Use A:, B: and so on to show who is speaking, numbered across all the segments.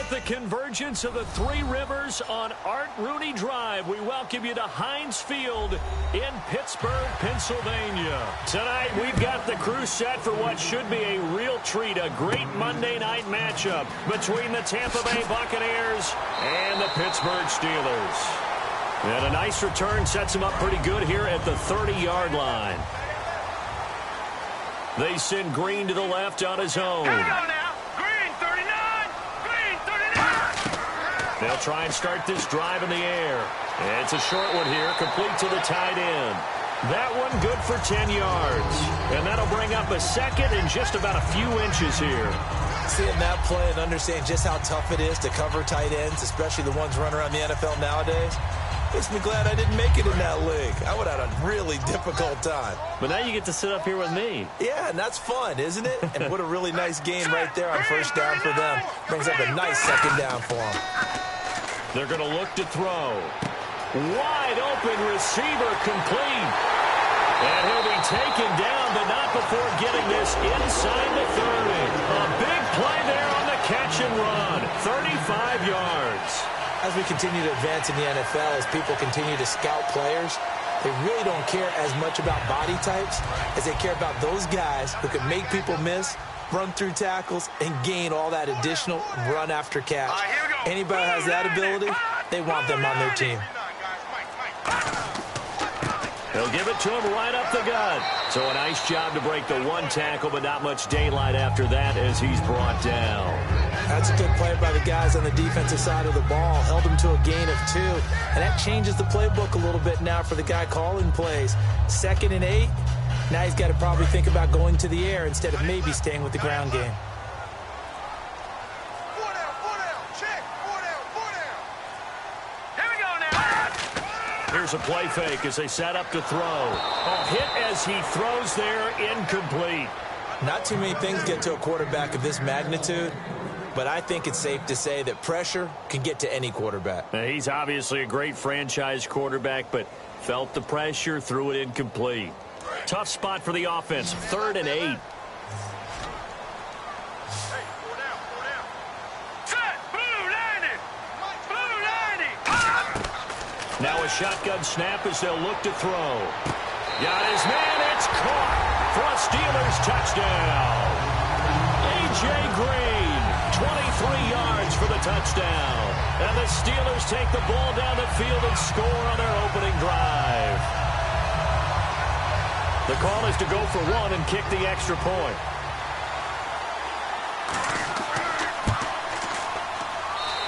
A: At the convergence of the Three Rivers on Art Rooney Drive, we welcome you to Heinz Field in Pittsburgh, Pennsylvania. Tonight, we've got the crew set for what should be a real treat, a great Monday night matchup between the Tampa Bay Buccaneers and the Pittsburgh Steelers. And a nice return sets him up pretty good here at the 30-yard line. They send Green to the left on his own.
B: Here we go now. Green, 39. Green, 39.
A: They'll try and start this drive in the air. It's a short one here, complete to the tight end. That one good for 10 yards. And that'll bring up a second and just about a few inches here.
C: Seeing that play and understanding just how tough it is to cover tight ends, especially the ones running around the NFL nowadays, makes me glad I didn't make it in that league. I would have had a really difficult time.
A: But now you get to sit up here with me.
C: Yeah, and that's fun, isn't it? And what a really nice game right there on first down for them. Brings up a nice second down for them.
A: They're going to look to throw. Wide open receiver complete. And he'll be taken down, but not before getting this inside the 30. A big play there on the catch and run. 35 yards.
C: As we continue to advance in the NFL, as people continue to scout players, they really don't care as much about body types as they care about those guys who can make people miss, run through tackles, and gain all that additional run after catch. Anybody who has that ability, they want them on their team.
A: They'll give it to him right up the gut. So a nice job to break the one tackle, but not much daylight after that as he's brought down.
C: That's a good play by the guys on the defensive side of the ball. Held him to a gain of 2. And that changes the playbook a little bit now for the guy calling plays. 2nd and 8. Now he's got to probably think about going to the air instead of maybe staying with the ground game.
A: Here's a play fake as they set up to throw. A hit as he throws there, incomplete.
C: Not too many things get to a quarterback of this magnitude, but I think it's safe to say that pressure can get to any quarterback.
A: Now, he's obviously a great franchise quarterback, but felt the pressure, threw it incomplete. Tough spot for the offense, 3rd and 8. Now a shotgun snap as they'll look to throw. Got his man, it's caught for a Steelers touchdown. A.J. Green, 23 yards for the touchdown. And the Steelers take the ball down the field and score on their opening drive. The call is to go for 1 and kick the extra point.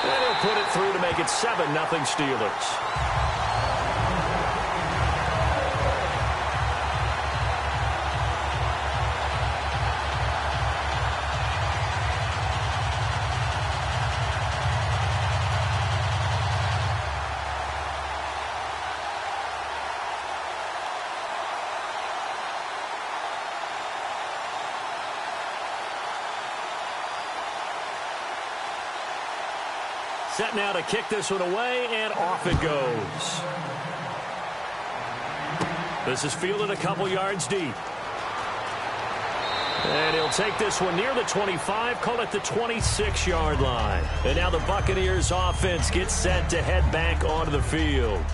A: And he'll put it through to make it 7-0 Steelers. Set now to kick this one away, and off it goes. This is fielded a couple yards deep. And he'll take this one near the 25, call it the 26-yard line. And now the Buccaneers offense gets set to head back onto the field.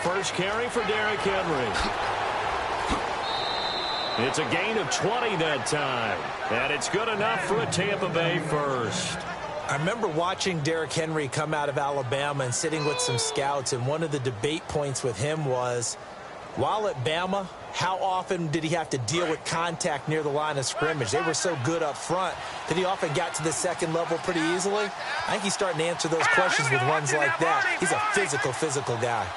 A: First carry for Derrick Henry. It's a gain of 20 that time. And it's good enough for a Tampa Bay first.
C: I remember watching Derrick Henry come out of Alabama and sitting with some scouts, and one of the debate points with him was, while at Bama, how often did he have to deal with contact near the line of scrimmage? They were so good up front that he often got to the second level pretty easily. I think he's starting to answer those questions with runs like that. He's a physical guy.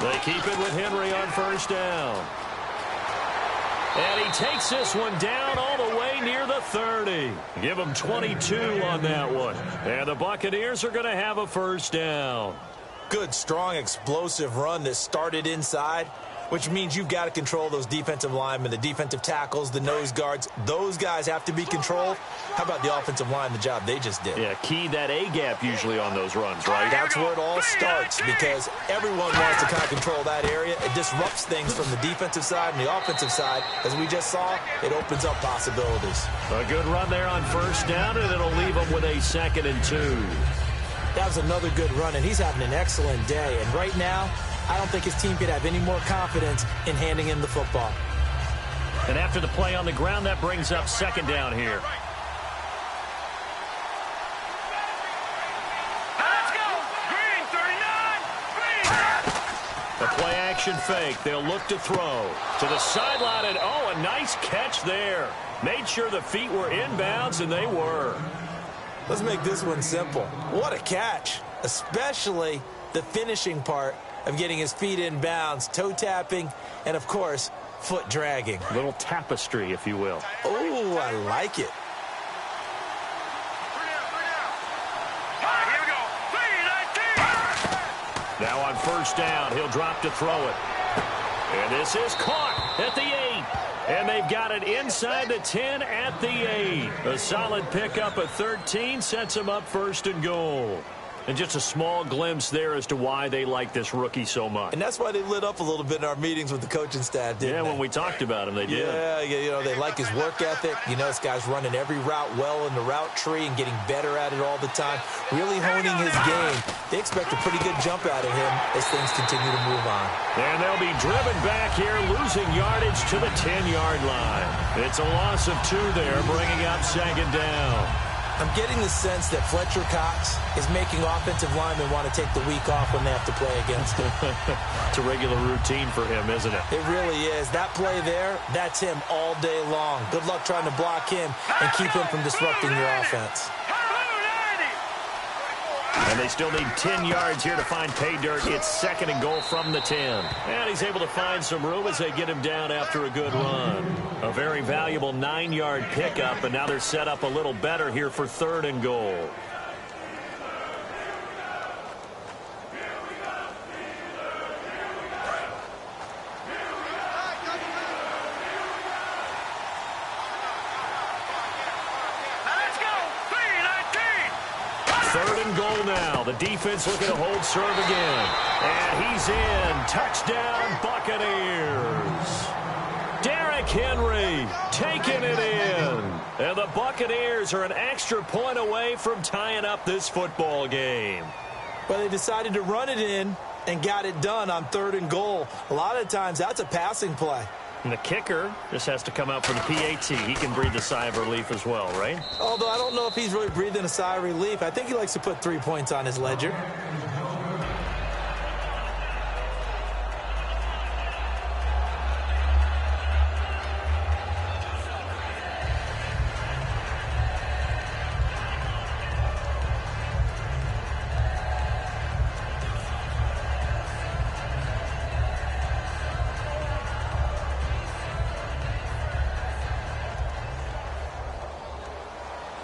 A: They keep it with Henry on first down. And he takes this one down all the way near the 30. Give him 22 on that one. And the Buccaneers are going to have a first down.
C: Good, strong, explosive run that started inside, which means you've got to control those defensive linemen, the defensive tackles, the nose guards. Those guys have to be controlled. How about the offensive line, the job they just did?
A: Yeah, key that A-gap usually on those runs, right?
C: That's where it all starts because everyone wants to kind of control that area. It disrupts things from the defensive side and the offensive side. As we just saw, it opens up possibilities.
A: A good run there on first down, and it'll leave them with a 2nd and 2.
C: That was another good run, and he's having an excellent day. And right now, I don't think his team could have any more confidence in handing him the football.
A: And after the play on the ground, that brings up 2nd down here.
B: Let's go. Green, 39. Green.
A: The play action fake. They'll look to throw to the sideline, and oh, a nice catch there. Made sure the feet were inbounds, and they were.
C: Let's make this one simple. What a catch, especially the finishing part of getting his feet in bounds, toe tapping, and, of course, foot dragging.
A: A little tapestry, if you will.
C: Oh, I like it.
B: All right, here we go. 3-19.
A: Now on first down, he'll drop to throw it. And this is caught at the 8. And they've got it inside the 10 at the 8. A solid pickup of 13 sets them up 1st and goal. And just a small glimpse there as to why they like this rookie so much.
C: And that's why they lit up a little bit in our meetings with the coaching staff, didn't they?
A: Yeah, when we talked about him, they did.
C: Yeah, you know, they like his work ethic. You know, this guy's running every route well in the route tree and getting better at it all the time, really honing his game. They expect a pretty good jump out of him as things continue to move on.
A: And they'll be driven back here, losing yardage to the 10-yard line. It's a loss of 2 there, bringing up 2nd down.
C: I'm getting the sense that Fletcher Cox is making offensive linemen want to take the week off when they have to play against him.
A: It's a regular routine for him, isn't it?
C: It really is. That play there, that's him all day long. Good luck trying to block him and keep him from disrupting your offense.
A: And they still need 10 yards here to find pay dirt. It's 2nd and goal from the 10. And he's able to find some room as they get him down after a good run. A very valuable 9-yard pickup, and now they're set up a little better here for 3rd and goal. Now the defense looking to hold serve again, and he's in. Touchdown Buccaneers. Derrick Henry taking it in, and the Buccaneers are an extra point away from tying up this football game.
C: Well, they decided to run it in and got it done on 3rd and goal. A lot of times that's a passing play.
A: And the kicker just has to come out for the PAT. He can breathe a sigh of relief as well, right?
C: Although I don't know if he's really breathing a sigh of relief. I think he likes to put 3 points on his ledger.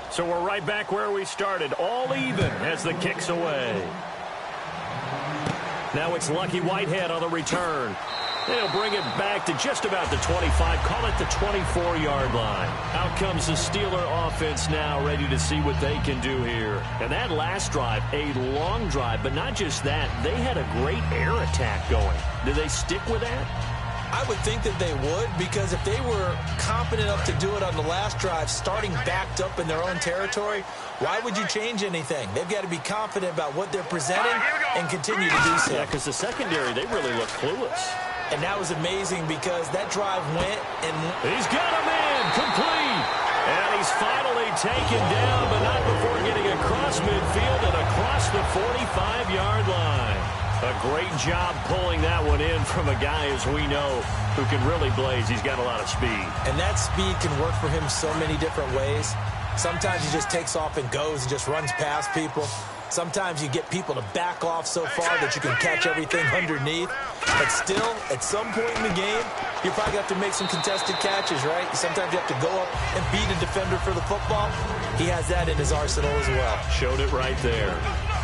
A: So we're right back where we started, all even as the kick's away. Now it's Lucky Whitehead on the return. They'll bring it back to just about the 25, call it the 24-yard line. Out comes the Steeler offense now, ready to see what they can do here. And that last drive, a long drive, but not just that, they had a great air attack going. Do they stick with that?
C: I would think that they would, because if they were confident enough to do it on the last drive, starting backed up in their own territory, why would you change anything? They've got to be confident about what they're presenting and continue to do so.
A: Yeah, because the secondary, they really look clueless.
C: And that was amazing because that drive went and...
A: He's got him in, complete. And he's finally taken down, but not before getting across midfield and across the 45-yard line. A great job pulling that one in from a guy, as we know, who can really blaze. He's got a lot of speed.
C: And that speed can work for him so many different ways. Sometimes he just takes off and goes and just runs past people. Sometimes you get people to back off so far that you can catch everything underneath. But still, at some point in the game, you probably have to make some contested catches, right? Sometimes you have to go up and beat a defender for the football. He has that in his arsenal as well.
A: Showed it right there.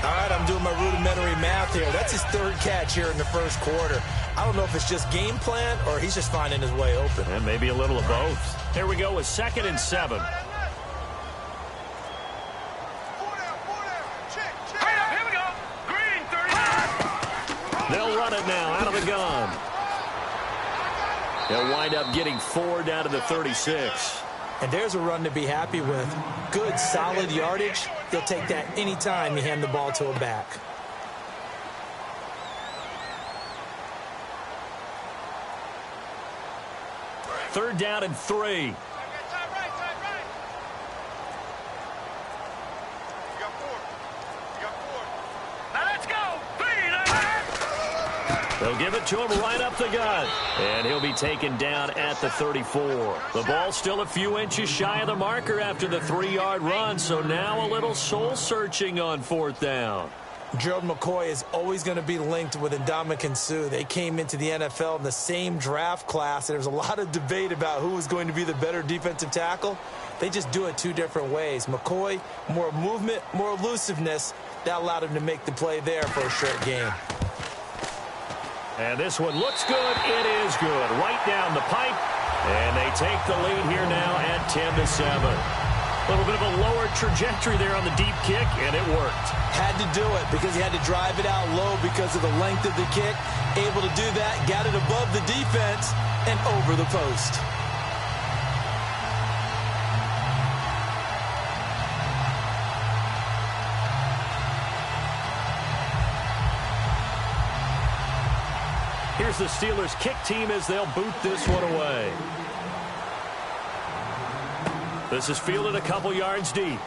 C: All right, I'm doing my rudimentary math here. That's his 3rd catch here in the 1st quarter. I don't know if it's just game plan or he's just finding his way open.
A: And maybe a little of both. Here we go with 2nd and 7.
B: Here we go. Green, 39.
A: They'll run it now out of the gun. They'll wind up getting 4 down to the 36.
C: And there's a run to be happy with. Good, solid yardage. They'll take that anytime you hand the ball to a back.
A: Third down and 3. They'll give it to him right up the gut. And he'll be taken down at the 34. The ball's still a few inches shy of the marker after the 3-yard run, so now a little soul-searching on 4th down.
C: Gerald McCoy is always going to be linked with Ndamukong Suh. They came into the NFL in the same draft class, and there's a lot of debate about who was going to be the better defensive tackle. They just do it 2 different ways. McCoy, more movement, more elusiveness. That allowed him to make the play there for a short game.
A: And this one looks good. It is good. Right down the pipe. And they take the lead here now at 10-7. A little bit of a lower trajectory there on the deep kick, and it worked.
C: Had to do it because he had to drive it out low because of the length of the kick. Able to do that, got it above the defense and over the post.
A: Here's the Steelers' kick team as they'll boot this one away. This is fielded a couple yards deep.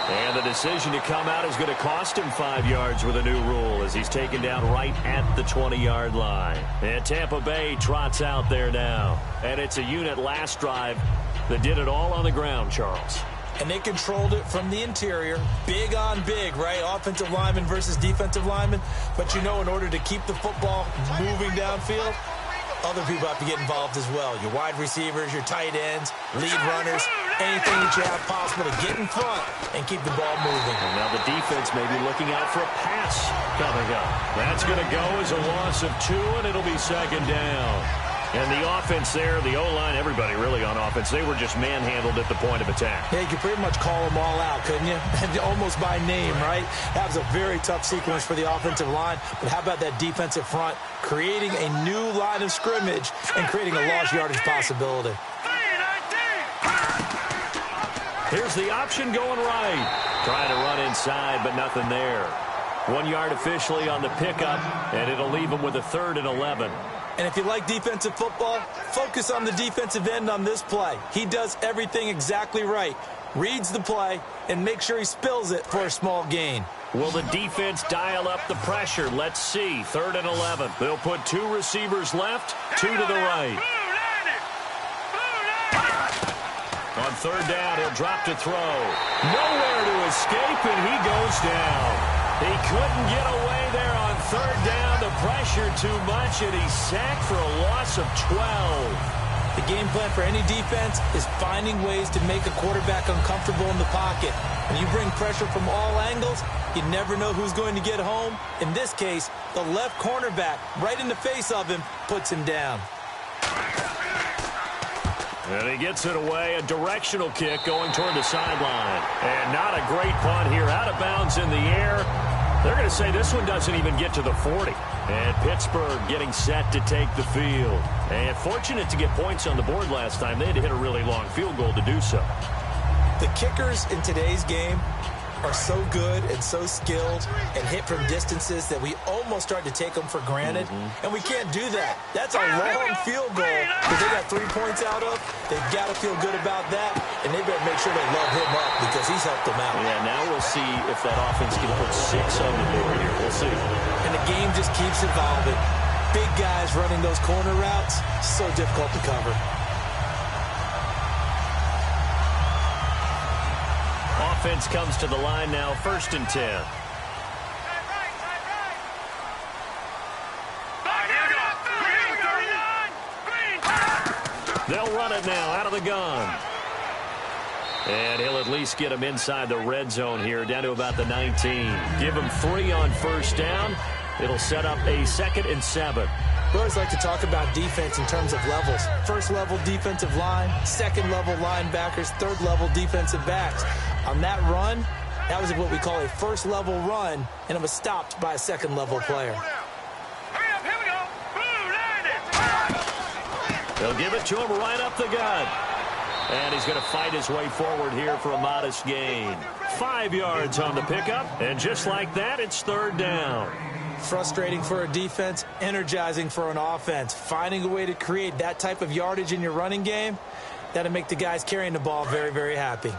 A: And the decision to come out is going to cost him 5 yards with a new rule as he's taken down right at the 20-yard line. And Tampa Bay trots out there now. And it's a unit last drive that did it all on the ground, Charles.
C: And they controlled it from the interior. Big on big, right? Offensive lineman versus defensive lineman. But, you know, in order to keep the football moving downfield, other people have to get involved as well. Your wide receivers, your tight ends, lead runners, anything that you have possible to get in front and keep the ball moving.
A: And now the defense may be looking out for a pass coming up. That's going to go as a loss of 2, and it'll be 2nd down. And the offense there, the O-line, everybody really on offense, they were just manhandled at the point of attack.
C: Yeah, you could pretty much call them all out, couldn't you? Almost by name, right? That was a very tough sequence for the offensive line. But how about that defensive front creating a new line of scrimmage and creating a lost yardage possibility?
A: Here's the option going right. Trying to run inside, but nothing there. 1 yard officially on the pickup, and it'll leave him with a 3rd and 11.
C: And if you like defensive football, focus on the defensive end on this play. He does everything exactly right. Reads the play and makes sure he spills it for a small gain.
A: Will the defense dial up the pressure? Let's see. 3rd and 11. They'll put 2 receivers left, 2 to the right. On 3rd down, he'll drop to throw. Nowhere to escape, and he goes down. He couldn't get away there on 3rd down. The pressure too much, and he's sacked for a loss of 12.
C: The game plan for any defense is finding ways to make a quarterback uncomfortable in the pocket. When you bring pressure from all angles, you never know who's going to get home. In this case, the left cornerback, right in the face of him, puts him down.
A: And he gets it away, a directional kick going toward the sideline. And not a great punt here, out of bounds in the air. They're going to say this one doesn't even get to the 40. And Pittsburgh getting set to take the field. And fortunate to get points on the board last time. They had to hit a really long field goal to do so.
C: The kickers in today's game are so good and so skilled and hit from distances that we almost start to take them for granted. And we can't do that. That's a long field goal that they got 3 points out of. They've got to feel good about that, and they better make sure they love him up because he's helped them out.
A: Yeah, now we'll see if that offense can put 6 on the board here. We'll see.
C: And the game just keeps evolving. Big guys running those corner routes, so difficult to cover.
A: Offense comes to the line now, 1st and 10. They'll run it now out of the gun. And he'll at least get him inside the red zone here, down to about the 19. Give him 3 on 1st down. It'll set up a 2nd and 7.
C: We always like to talk about defense in terms of levels. First-level defensive line, second-level linebackers, third-level defensive backs. On that run, that was what we call a first-level run, and it was stopped by a second-level player.
A: They'll give it to him right up the gut. And he's going to fight his way forward here for a modest gain. 5 yards on the pickup, and just like that, it's 3rd down.
C: Frustrating for a defense, energizing for an offense. Finding a way to create that type of yardage in your running game, that'll make the guys carrying the ball very, very happy.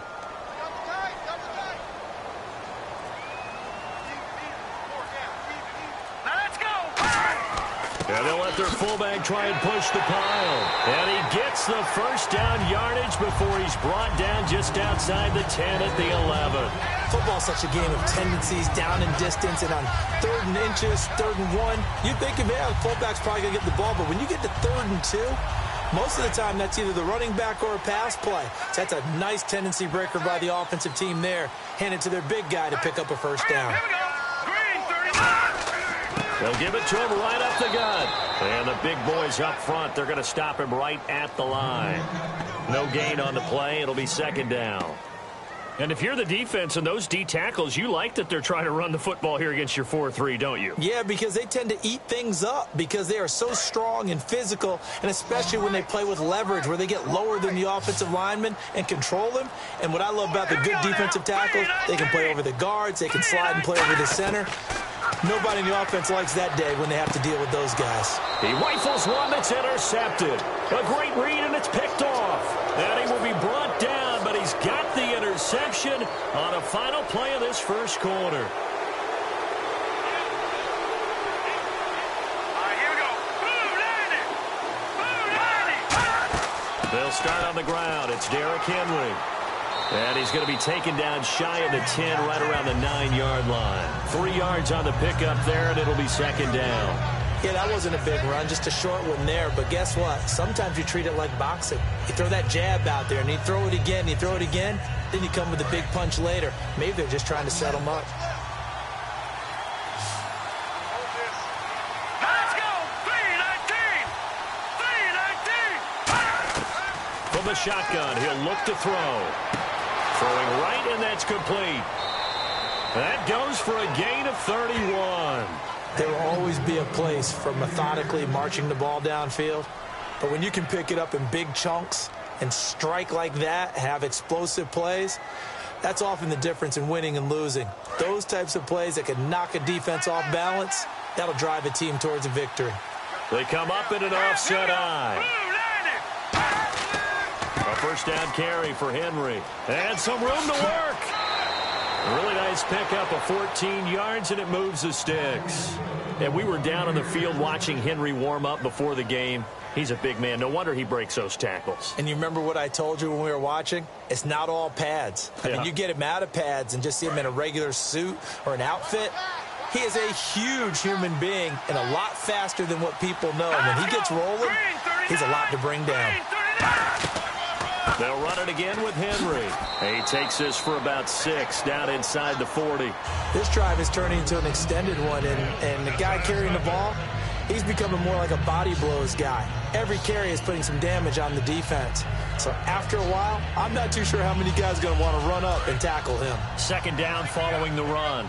A: And they'll let their fullback try and push the pile. And he gets the first down yardage before he's brought down just outside the 10 at the 11.
C: Football's such a game of tendencies, down and distance, and on 3rd and inches, 3rd and 1, you think, man, the fullback's probably going to get the ball, but when you get to 3rd and 2, most of the time that's either the running back or a pass play. So that's a nice tendency breaker by the offensive team there. Hand it to their big guy to pick up a first down.
A: They'll give it to him right up the gut. And the big boys up front, they're going to stop him right at the line. No gain on the play. It'll be 2nd down. And if you're the defense and those D tackles, you like that they're trying to run the football here against your 4-3, don't you?
C: Yeah, because they tend to eat things up because they are so strong and physical, and especially when they play with leverage where they get lower than the offensive linemen and control them. And what I love about the good defensive tackles, they can play over the guards, they can slide and play over the center. Nobody in the offense likes that day when they have to deal with those guys.
A: He rifles one that's intercepted. A great read, and it's picked off. And he will be brought down, but he's got the interception on a final play of this first quarter. They'll start on the ground. It's Derrick Henry. And he's going to be taken down shy of the 10, right around the 9-yard line. 3 yards on the pickup there, and it'll be 2nd down.
C: Yeah, that wasn't a big run, just a short one there. But guess what? Sometimes you treat it like boxing. You throw that jab out there, and you throw it again, you throw it again, then you come with a big punch later. Maybe they're just trying to set them up.
A: From the shotgun, he'll look to throw. Throwing right, and that's complete. That goes for a gain of 31.
C: There will always be a place for methodically marching the ball downfield. But when you can pick it up in big chunks and strike like that, have explosive plays, that's often the difference in winning and losing. Those types of plays that can knock a defense off balance, that'll drive a team towards a victory.
A: They come up in an offset eye. A first down carry for Henry. And some room to work. A really nice pickup of 14 yards, and it moves the sticks. And we were down on the field watching Henry warm up before the game. He's a big man. No wonder he breaks those tackles.
C: And you remember what I told you when we were watching? It's not all pads. I mean, you get him out of pads and just see him in a regular suit or an outfit. He is a huge human being and a lot faster than what people know. And when he gets rolling, he's a lot to bring down.
A: They'll run it again with Henry. He takes this for about 6 down inside the 40.
C: This drive is turning into an extended one, and the guy carrying the ball, he's becoming more like a body blows guy. Every carry is putting some damage on the defense. So after a while, I'm not too sure how many guys are going to want to run up and tackle him.
A: 2nd down following the run.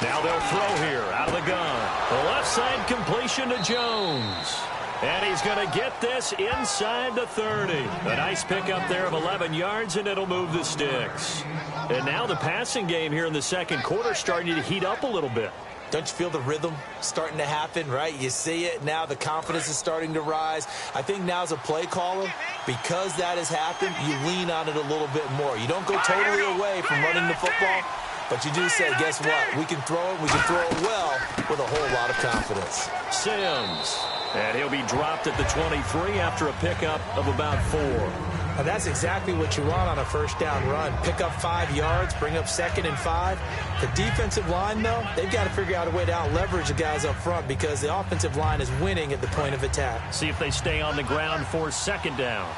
A: Now they'll throw here out of the gun. The left side completion to Jones. And he's going to get this inside the 30. A nice pickup there of 11 yards, and it'll move the sticks. And now the passing game here in the second quarter starting to heat up a little bit.
C: Don't you feel the rhythm starting to happen, right? You see it now. The confidence is starting to rise. I think now as a play caller, because that has happened, you lean on it a little bit more. You don't go totally away from running the football, but you do say, guess what? We can throw it. We can throw it well with a whole lot of confidence.
A: Sims. And he'll be dropped at the 23 after a pickup of about 4.
C: Now that's exactly what you want on a first down run. Pick up 5 yards, bring up 2nd and 5. The defensive line, though, they've got to figure out a way to out-leverage the guys up front because the offensive line is winning at the point of attack.
A: See if they stay on the ground for 2nd down.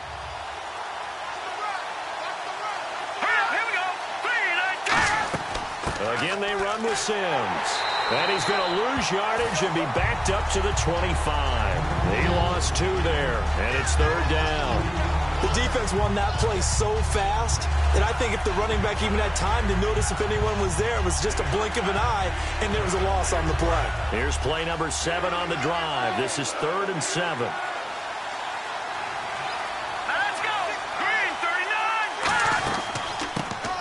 A: Again, they run with Sims. And he's going to lose yardage and be backed up to the 25. He lost 2 there, and it's 3rd down.
C: The defense won that play so fast that I think if the running back even had time to notice if anyone was there, it was just a blink of an eye, and there was a loss on the play.
A: Here's play number 7 on the drive. This is 3rd and 7.
B: Let's go. Green 39.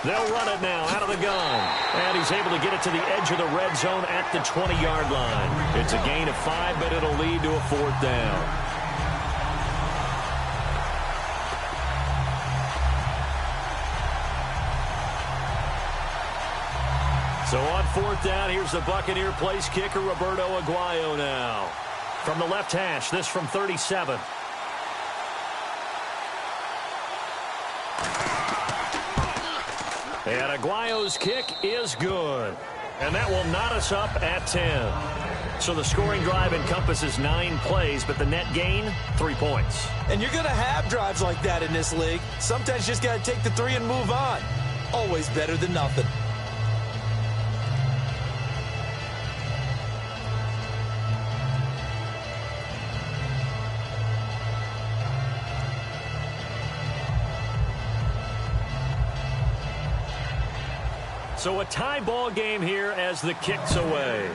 A: They'll run it now out of the gun. And he's able to get it to the edge of the red zone at the 20-yard line. It's a gain of 5, but it'll lead to a 4th down. So on 4th down, here's the Buccaneer place kicker, Roberto Aguayo now. From the left hash, this from 37. And Aguayo's kick is good. And that will knot us up at 10. So the scoring drive encompasses 9 plays, but the net gain, 3 points.
C: And you're going to have drives like that in this league. Sometimes you just got to take the 3 and move on. Always better than nothing.
A: So a tie ball game here as the kick's away.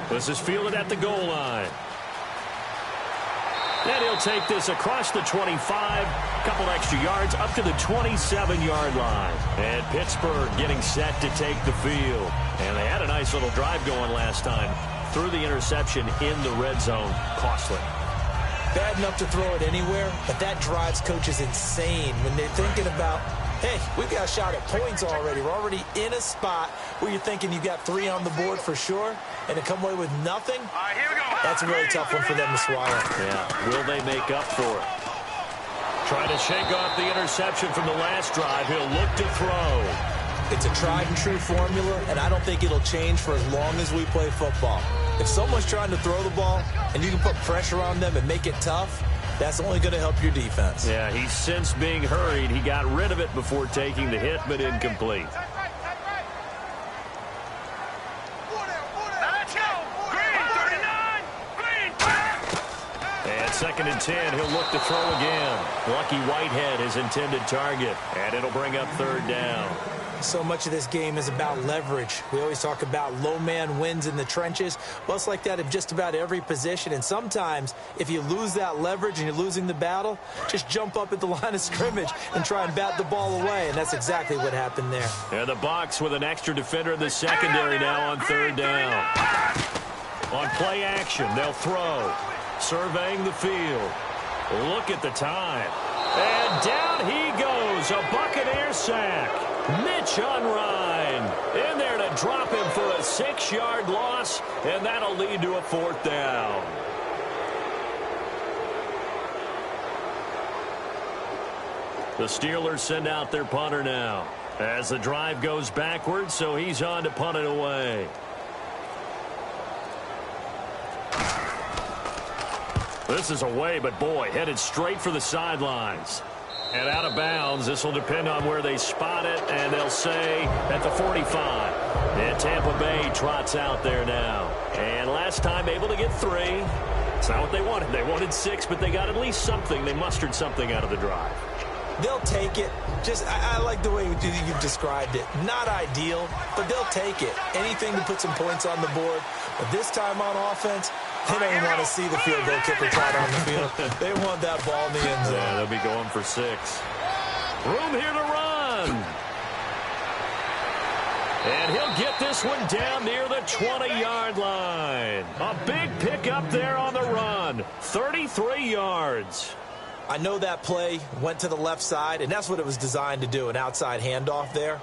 A: This is fielded at the goal line. And he'll take this across the 25, couple extra yards up to the 27-yard line. And Pittsburgh getting set to take the field. And they had a nice little drive going last time. Threw the interception in the red zone. Costly.
C: Bad enough to throw it anywhere, but that drives coaches insane when they're thinking about, hey, we've got a shot at points already. We're already in a spot where you're thinking you've got 3 on the board for sure, and to come away with nothing,
B: Here we go.
C: that's a really tough one for them to swallow.
A: Yeah, will they make up for it? Trying to shake off the interception from the last drive. He'll look to throw.
C: It's a tried-and-true formula, and I don't think it'll change for as long as we play football. If someone's trying to throw the ball and you can put pressure on them and make it tough, that's only going to help your defense.
A: Yeah, he's since being hurried. He got rid of it before taking the hit, but incomplete.
B: Let's go. Green 39. Green.
A: And 2nd and 10, he'll look to throw again. Lucky Whitehead, his intended target, and it'll bring up 3rd down.
C: So much of this game is about leverage. We always talk about low man wins in the trenches. Well, it's like that in just about every position. And sometimes, if you lose that leverage and you're losing the battle, just jump up at the line of scrimmage and try and bat the ball away. And that's exactly what happened there.
A: And the Bucs with an extra defender in the secondary now on 3rd down. On play action, they'll throw. Surveying the field. Look at the time. And down he goes. A Buccaneer sack. Mitch Unrein in there to drop him for a 6-yard loss, and that'll lead to a 4th down. The Steelers send out their punter now as the drive goes backwards, so he's on to punt it away. This is away, but boy, headed straight for the sidelines. And out of bounds, this will depend on where they spot it, and they'll say at the 45. And Tampa Bay trots out there now. And last time able to get 3. It's not what they wanted. They wanted 6, but they got at least something. They mustered something out of the drive.
C: They'll take it. I like the way you described it. Not ideal, but they'll take it. Anything to put some points on the board. But this time on offense, they don't even want to see the field goal kicker trot on the field. They want that ball in the end zone.
A: Yeah, they'll be going for 6. Room here to run. And he'll get this one down near the 20-yard line. A big pickup there on the run. 33 yards.
C: I know that play went to the left side, and that's what it was designed to do, an outside handoff there.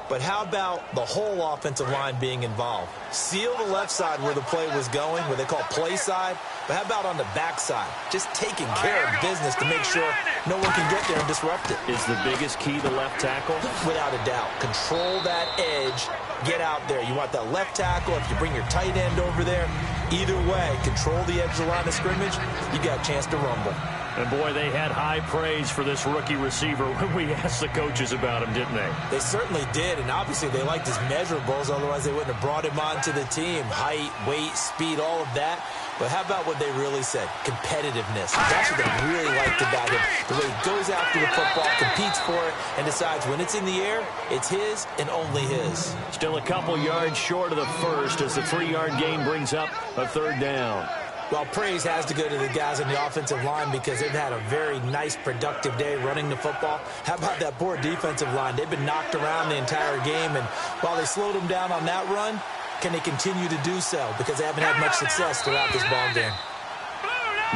C: But how about the whole offensive line being involved? Seal the left side where the play was going, where they call play side. But how about on the back side? Just taking care of business to make sure no one can get there and disrupt it.
A: Is the biggest key the left tackle?
C: Without a doubt. Control that edge. Get out there. You want that left tackle. If you bring your tight end over there, either way, control the edge of the line of scrimmage, you got a chance to rumble.
A: And, boy, they had high praise for this rookie receiver when we asked the coaches about him, didn't they?
C: They certainly did, and obviously they liked his measurables. Otherwise, they wouldn't have brought him onto the team. Height, weight, speed, all of that. But how about what they really said? Competitiveness. That's what they really liked about him. The way he goes after the football, competes for it, and decides when it's in the air, it's his and only his.
A: Still a couple yards short of the first as the 3-yard gain brings up a 3rd down.
C: Well, praise has to go to the guys on the offensive line because they've had a very nice, productive day running the football. How about that poor defensive line? They've been knocked around the entire game, and while they slowed them down on that run, can they continue to do so? Because they haven't had much success throughout this ball game.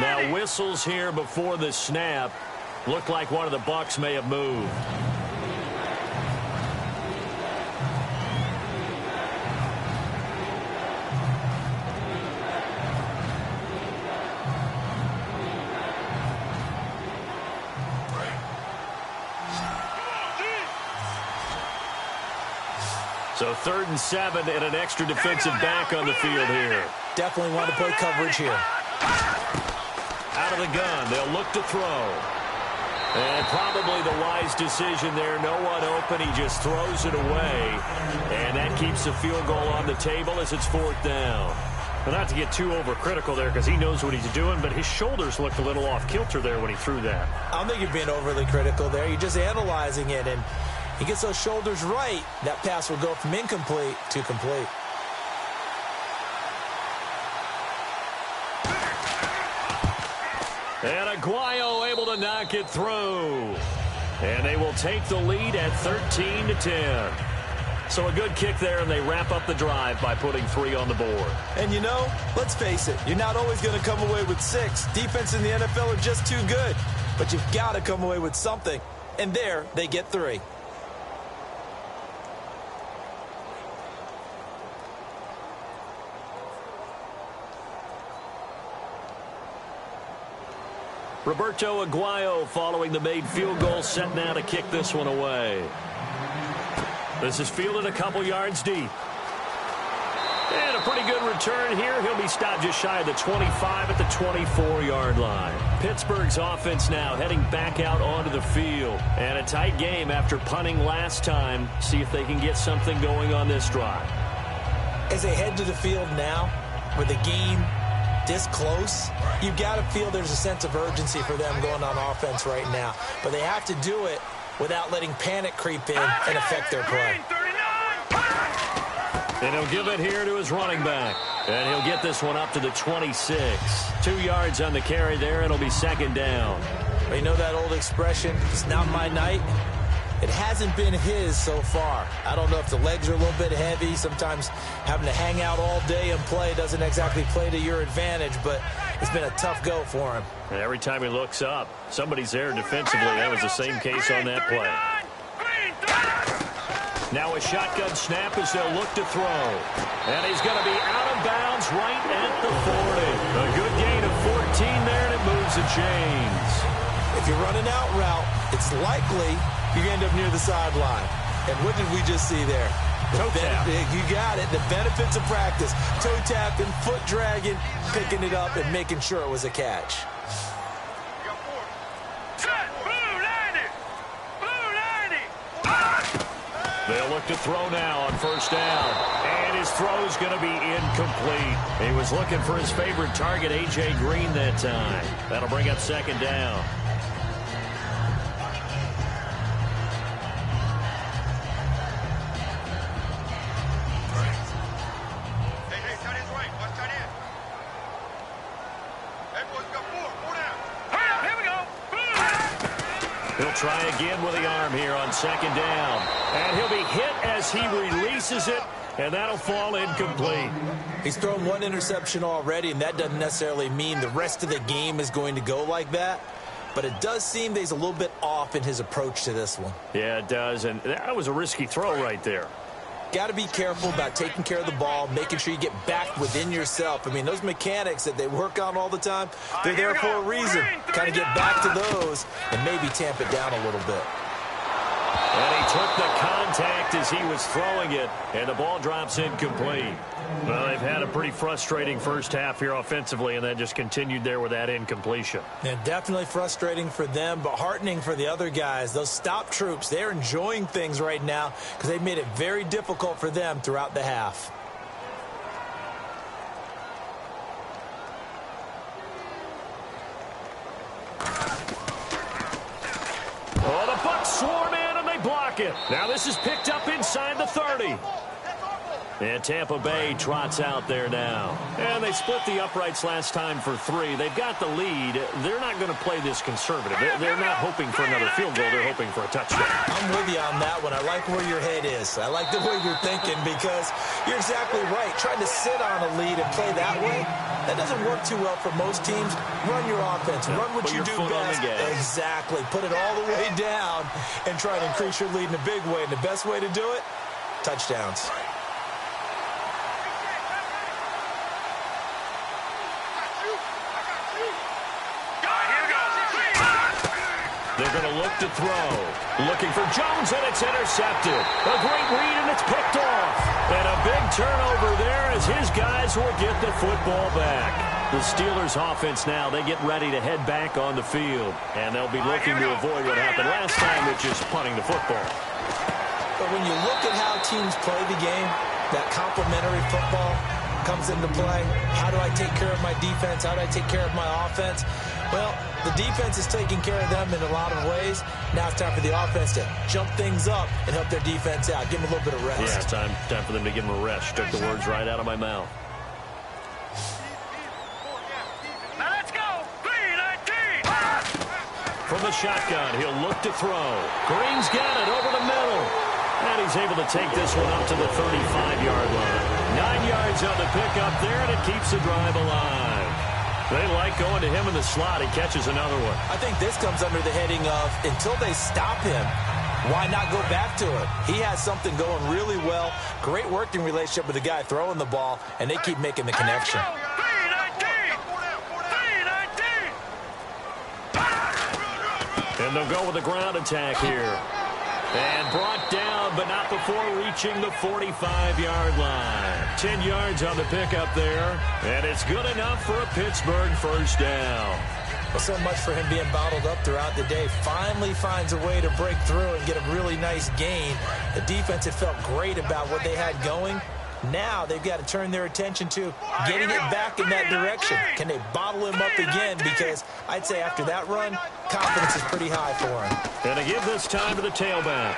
A: Now whistles here before the snap. Looked like one of the Bucs may have moved. So 3rd and 7 and an extra defensive back on the field here.
C: Definitely want to play coverage here.
A: Out of the gun, they'll look to throw. And probably the wise decision there. No one open. He just throws it away. And that keeps the field goal on the table as it's 4th down. But not to get too overcritical there because he knows what he's doing, but his shoulders looked a little off kilter there when he threw that.
C: I don't think you're being overly critical there. You're just analyzing it, and he gets those shoulders right, that pass will go from incomplete to complete.
A: And Aguayo able to knock it through. And they will take the lead at 13-10. So a good kick there, and they wrap up the drive by putting 3 on the board.
C: And you know, let's face it, you're not always going to come away with 6. Defense in the NFL are just too good. But you've got to come away with something. And there, they get 3.
A: Roberto Aguayo following the made field goal, set now to kick this one away. This is fielded a couple yards deep. And a pretty good return here. He'll be stopped just shy of the 25 at the 24-yard line. Pittsburgh's offense now heading back out onto the field. And a tight game after punting last time. See if they can get something going on this drive.
C: As they head to the field now, with the game this close, you've got to feel there's a sense of urgency for them going on offense right now. But they have to do it without letting panic creep in and affect their play.
A: And he'll give it here to his running back. And he'll get this one up to the 26. 2 yards on the carry there. It'll be 2nd down.
C: Well, you know that old expression, it's not my night? It hasn't been his so far. I don't know if the legs are a little bit heavy. Sometimes having to hang out all day and play doesn't exactly play to your advantage, but it's been a tough go for him.
A: And every time he looks up, somebody's there defensively. That was the same case on that play. Now a shotgun snap as they'll look to throw. And he's going to be out of bounds right at the 40. A good gain of 14 there, and it moves the chains.
C: If you're running out route, it's likely you end up near the sideline. And what did we just see there?
A: Toe tap.
C: You got it. The benefits of practice. Toe tapping, foot dragging, picking it up, and making sure it was a catch.
A: They'll look to throw now on 1st down. And his throw's going to be incomplete. He was looking for his favorite target, A.J. Green, that time. That'll bring up 2nd down. He'll try again with the arm here on 2nd down. And he'll be hit as he releases it, and that'll fall incomplete.
C: He's thrown 1 interception already, and that doesn't necessarily mean the rest of the game is going to go like that. But it does seem that he's a little bit off in his approach to this one.
A: Yeah, it does, and that was a risky throw right there.
C: Got to be careful about taking care of the ball, making sure you get back within yourself. I mean, those mechanics that they work on all the time, they're there for a reason. Kind of get back to those and maybe tamp it down a little bit.
A: And he took the contact as he was throwing it, and the ball drops incomplete. Well, they've had a pretty frustrating first half here offensively, and that just continued there with that incompletion.
C: And definitely frustrating for them, but heartening for the other guys. Those stop troops, they're enjoying things right now because they made it very difficult for them throughout the half.
A: Oh, the Bucs swarm in, and they block it. Now this is picked up inside the 30. And Tampa Bay trots out there now. And they split the uprights last time for 3. They've got the lead. They're not going to play this conservative. They're not hoping for another field goal. They're hoping for a touchdown.
C: I'm with you on that one. I like where your head is. I like the way you're thinking because you're exactly right. Trying to sit on a lead and play that way, that doesn't work too well for most teams. Run your offense. Run what you do best. Exactly. Put it all the way down and try to increase your lead in a big way. And the best way to do it, touchdowns.
A: They're going to look to throw. Looking for Jones, and it's intercepted. A great read, and it's picked off. And a big turnover there as his guys will get the football back. The Steelers' offense now, they get ready to head back on the field. And they'll be looking to avoid what happened last time, which is punting the football.
C: But when you look at how teams play the game, that complementary football comes into play. How do I take care of my defense? How do I take care of my offense? Well, the defense is taking care of them in a lot of ways. Now it's time for the offense to jump things up and help their defense out. Give them a little bit of rest.
A: Yeah, time for them to give them a rest. Took the words right out of my mouth.
B: Now let's go. 3-19.
A: From the shotgun, he'll look to throw. Green's got it over the middle. And he's able to take this one up to the 35-yard line. 9 yards on the pickup there, and it keeps the drive alive. They like going to him in the slot. He catches another one.
C: I think this comes under the heading of until they stop him, why not go back to it? He has something going really well. Great working relationship with the guy throwing the ball, and they keep making the connection.
B: 3-19.
A: And they'll go with the ground attack here. And brought down, but not before reaching the 45-yard line. 10 yards on the pickup there. And it's good enough for a Pittsburgh first down.
C: Well, so much for him being bottled up throughout the day. Finally finds a way to break through and get a really nice gain. The defense had felt great about what they had going. Now they've got to turn their attention to getting it back in that direction. Can they bottle him up again? Because I'd say after that run, confidence is pretty high for him.
A: And to give this time to the tailback.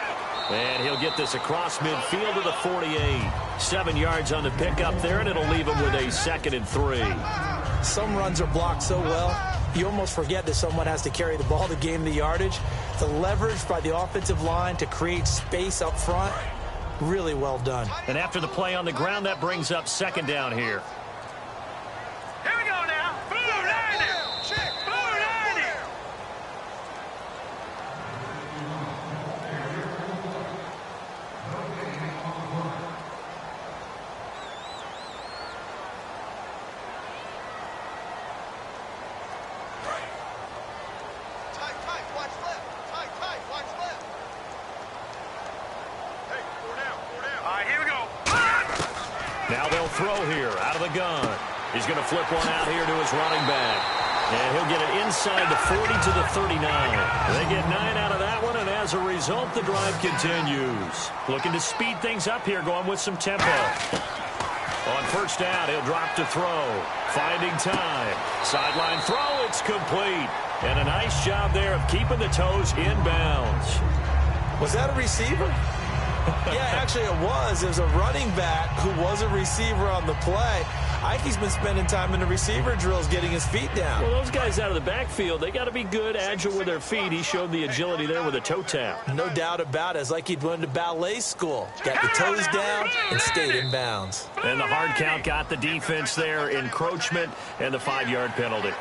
A: And he'll get this across midfield to the 48. 7 yards on the pickup there, and it'll leave him with a 2nd and 3.
C: Some runs are blocked so well, you almost forget that someone has to carry the ball to gain the yardage. The leverage by the offensive line to create space up front, really well done.
A: And after the play on the ground, that brings up 2nd down here.
B: Here we go now. Blue 90. Blue 90.
D: Tight, watch left. Tight, watch left. Hey, 4 down.
B: All right, here we go.
A: Now they'll throw here out of the gun. He's going to flip one out here to his running back. And he'll get it inside the 40 to the 39. They get 9 out of that one, and as a result, the drive continues. Looking to speed things up here, going with some tempo. On first down, he'll drop to throw. Finding time. Sideline throw, it's complete. And a nice job there of keeping the toes in bounds.
C: Was that a receiver? Yeah, actually it was. It was a running back who was a receiver on the play. I think he's been spending time in the receiver drills getting his feet down.
A: Well, those guys out of the backfield, they got to be good, agile with their feet. He showed the agility there with a toe tap.
C: No doubt about it. It's like he'd went to ballet school. Got the toes down and stayed in bounds.
A: And the hard count got the defense there, encroachment, and the 5-yard penalty.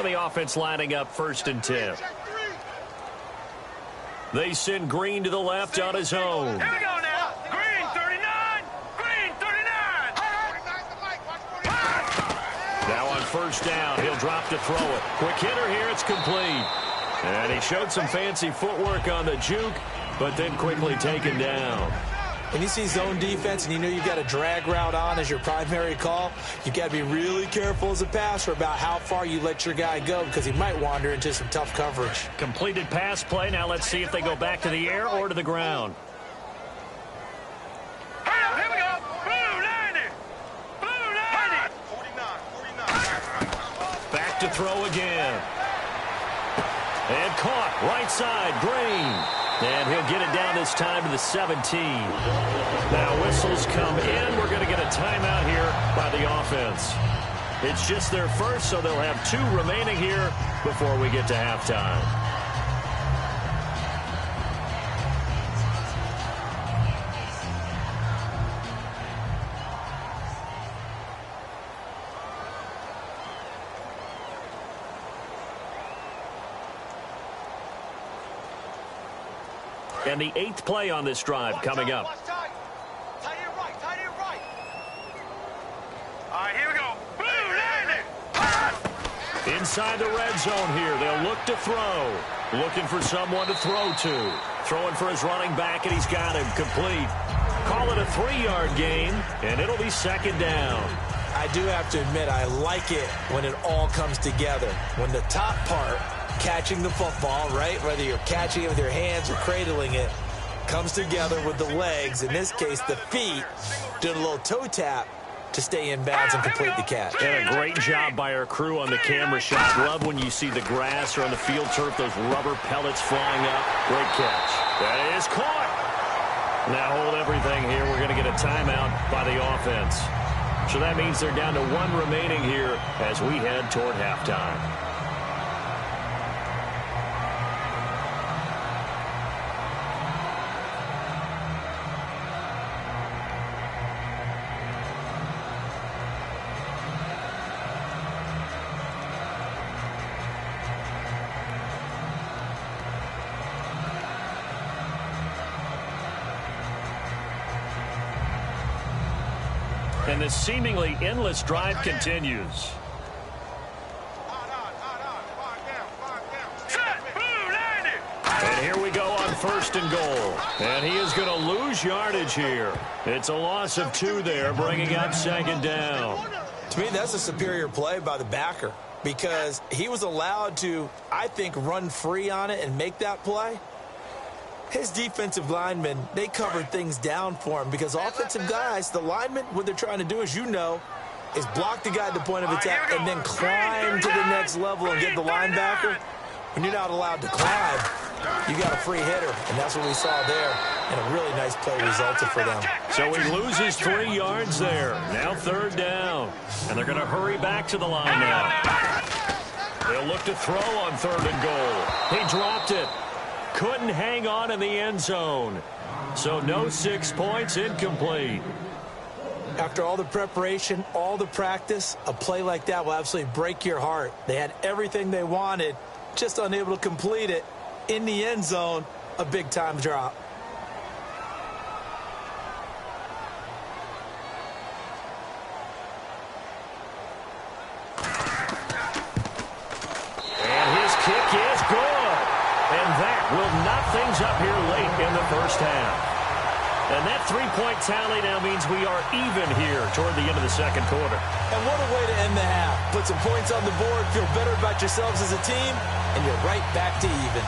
A: The offense lining up 1st and 10. They send Green to the left on his own.
B: Here we go now. Green 39. Green 39.
D: 49's the mic. Watch 49.
A: Now on first down, he'll drop to throw it. Quick hitter here, it's complete. And he showed some fancy footwork on the juke, but then quickly taken down.
C: When you see zone defense and you know you've got a drag route on as your primary call, you've got to be really careful as a passer about how far you let your guy go because he might wander into some tough coverage.
A: Completed pass play. Now let's see if they go back to the air or to the ground.
B: Here we go. Blue 90. Blue 90.
D: 49.
A: Back to throw again. And caught right side, Green. And he'll get it down this time to the 17. Now whistles come in. We're going to get a timeout here by the offense. It's just their first, so they'll have 2 remaining here before we get to halftime. And the 8th play on this drive coming up.
D: Watch tight. Tight end right. Tight end right.
B: All right, here we go. Blue 90.
A: Inside the red zone here. They'll look to throw. Looking for someone to throw to. Throwing for his running back, and he's got him complete. Call it a 3-yard gain, and it'll be second down.
C: I do have to admit, I like it when it all comes together. When the top part, catching the football, right, whether you're catching it with your hands or cradling it, comes together with the legs, in this case the feet, doing a little toe tap to stay in bounds and complete the catch.
A: And a great job by our crew on the camera shot. Love when you see the grass or on the field turf, those rubber pellets flying up. Great catch. That is caught. Now hold everything here. We're going to get a timeout by the offense. So that means they're down to 1 remaining here as we head toward halftime. And this seemingly endless drive continues.
B: Set. Blue 90.
A: And here we go on first and goal. And he is going to lose yardage here. It's a loss of 2 there, bringing up second down.
C: To me, that's a superior play by the backer because he was allowed to, I think, run free on it and make that play. His defensive linemen, they covered things down for him because offensive guys, the linemen, what they're trying to do, as you know, is block the guy at the point of attack and then climb to the next level and get the linebacker. When you're not allowed to climb, you got a free hitter, and that's what we saw there. And a really nice play resulted for them.
A: So he loses 3 yards there. Now third down. And they're going to hurry back to the line now. They'll look to throw on 3rd and goal. He dropped it. Couldn't hang on in the end zone. So no 6 points, incomplete.
C: After all the preparation, all the practice, a play like that will absolutely break your heart. They had everything they wanted, just unable to complete it. In the end zone, a big-time drop.
A: And his kick is good. And that will knock things up here late in the first half. And that 3-point tally now means we are even here toward the end of the second quarter.
C: And what a way to end the half. Put some points on the board, feel better about yourselves as a team, and you're right back to even.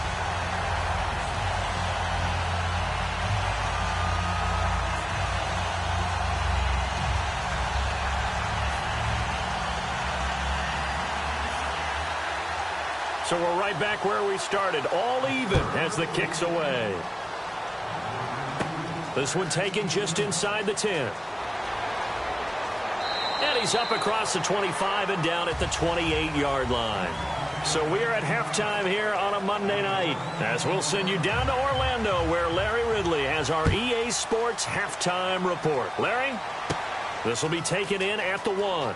A: So we're right back where we started, all even as the kick's away. This one taken just inside the 10. And he's up across the 25 and down at the 28-yard line. So we're at halftime here on a Monday night, as we'll send you down to Orlando, where Larry Ridley has our EA Sports halftime report. Larry, this will be taken in at the 1.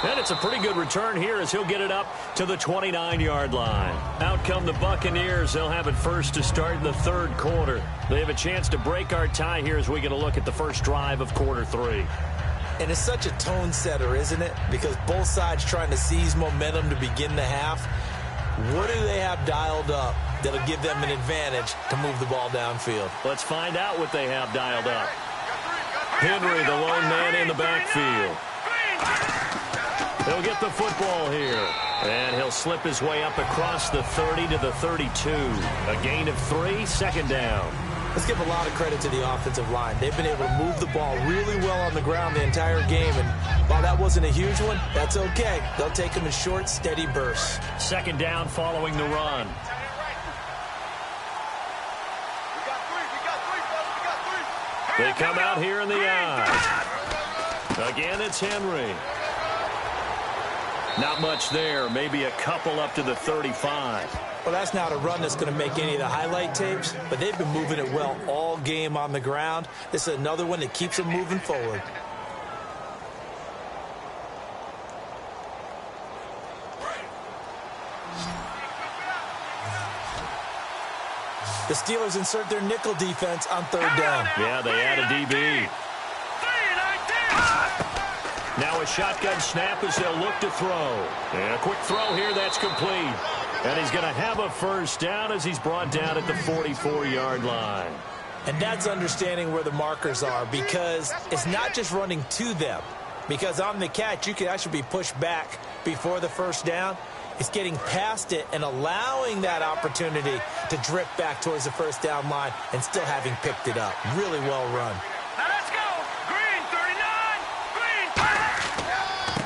A: And it's a pretty good return here as he'll get it up to the 29-yard line. Out come the Buccaneers. They'll have it first to start in the third quarter. They have a chance to break our tie here as we get a look at the first drive of quarter 3.
C: And it's such a tone setter, isn't it? Because both sides trying to seize momentum to begin the half. What do they have dialed up that'll give them an advantage to move the ball downfield?
A: Let's find out what they have dialed up. Henry, the lone man in the backfield. He'll get the football here. And he'll slip his way up across the 30 to the 32. A gain of 3, second down.
C: Let's give a lot of credit to the offensive line. They've been able to move the ball really well on the ground the entire game. And while that wasn't a huge one, that's okay. They'll take them in short, steady bursts.
A: Second down following the run. They come out here in the I. Again, it's Henry. Not much there. Maybe a couple up to the 35.
C: Well, that's not a run that's going to make any of the highlight tapes, but they've been moving it well all game on the ground. This is another one that keeps them moving forward. The Steelers insert their nickel defense on third down.
A: Yeah, they add a DB. Now a shotgun snap as they'll look to throw. And a quick throw here, that's complete. And he's going to have a first down as he's brought down at the 44-yard line.
C: And that's understanding where the markers are, because it's not just running to them. Because on the catch, you can actually be pushed back before the first down. It's getting past it and allowing that opportunity to drift back towards the first down line and still having picked it up. Really well run.
B: Now let's go. Green, 39. Green.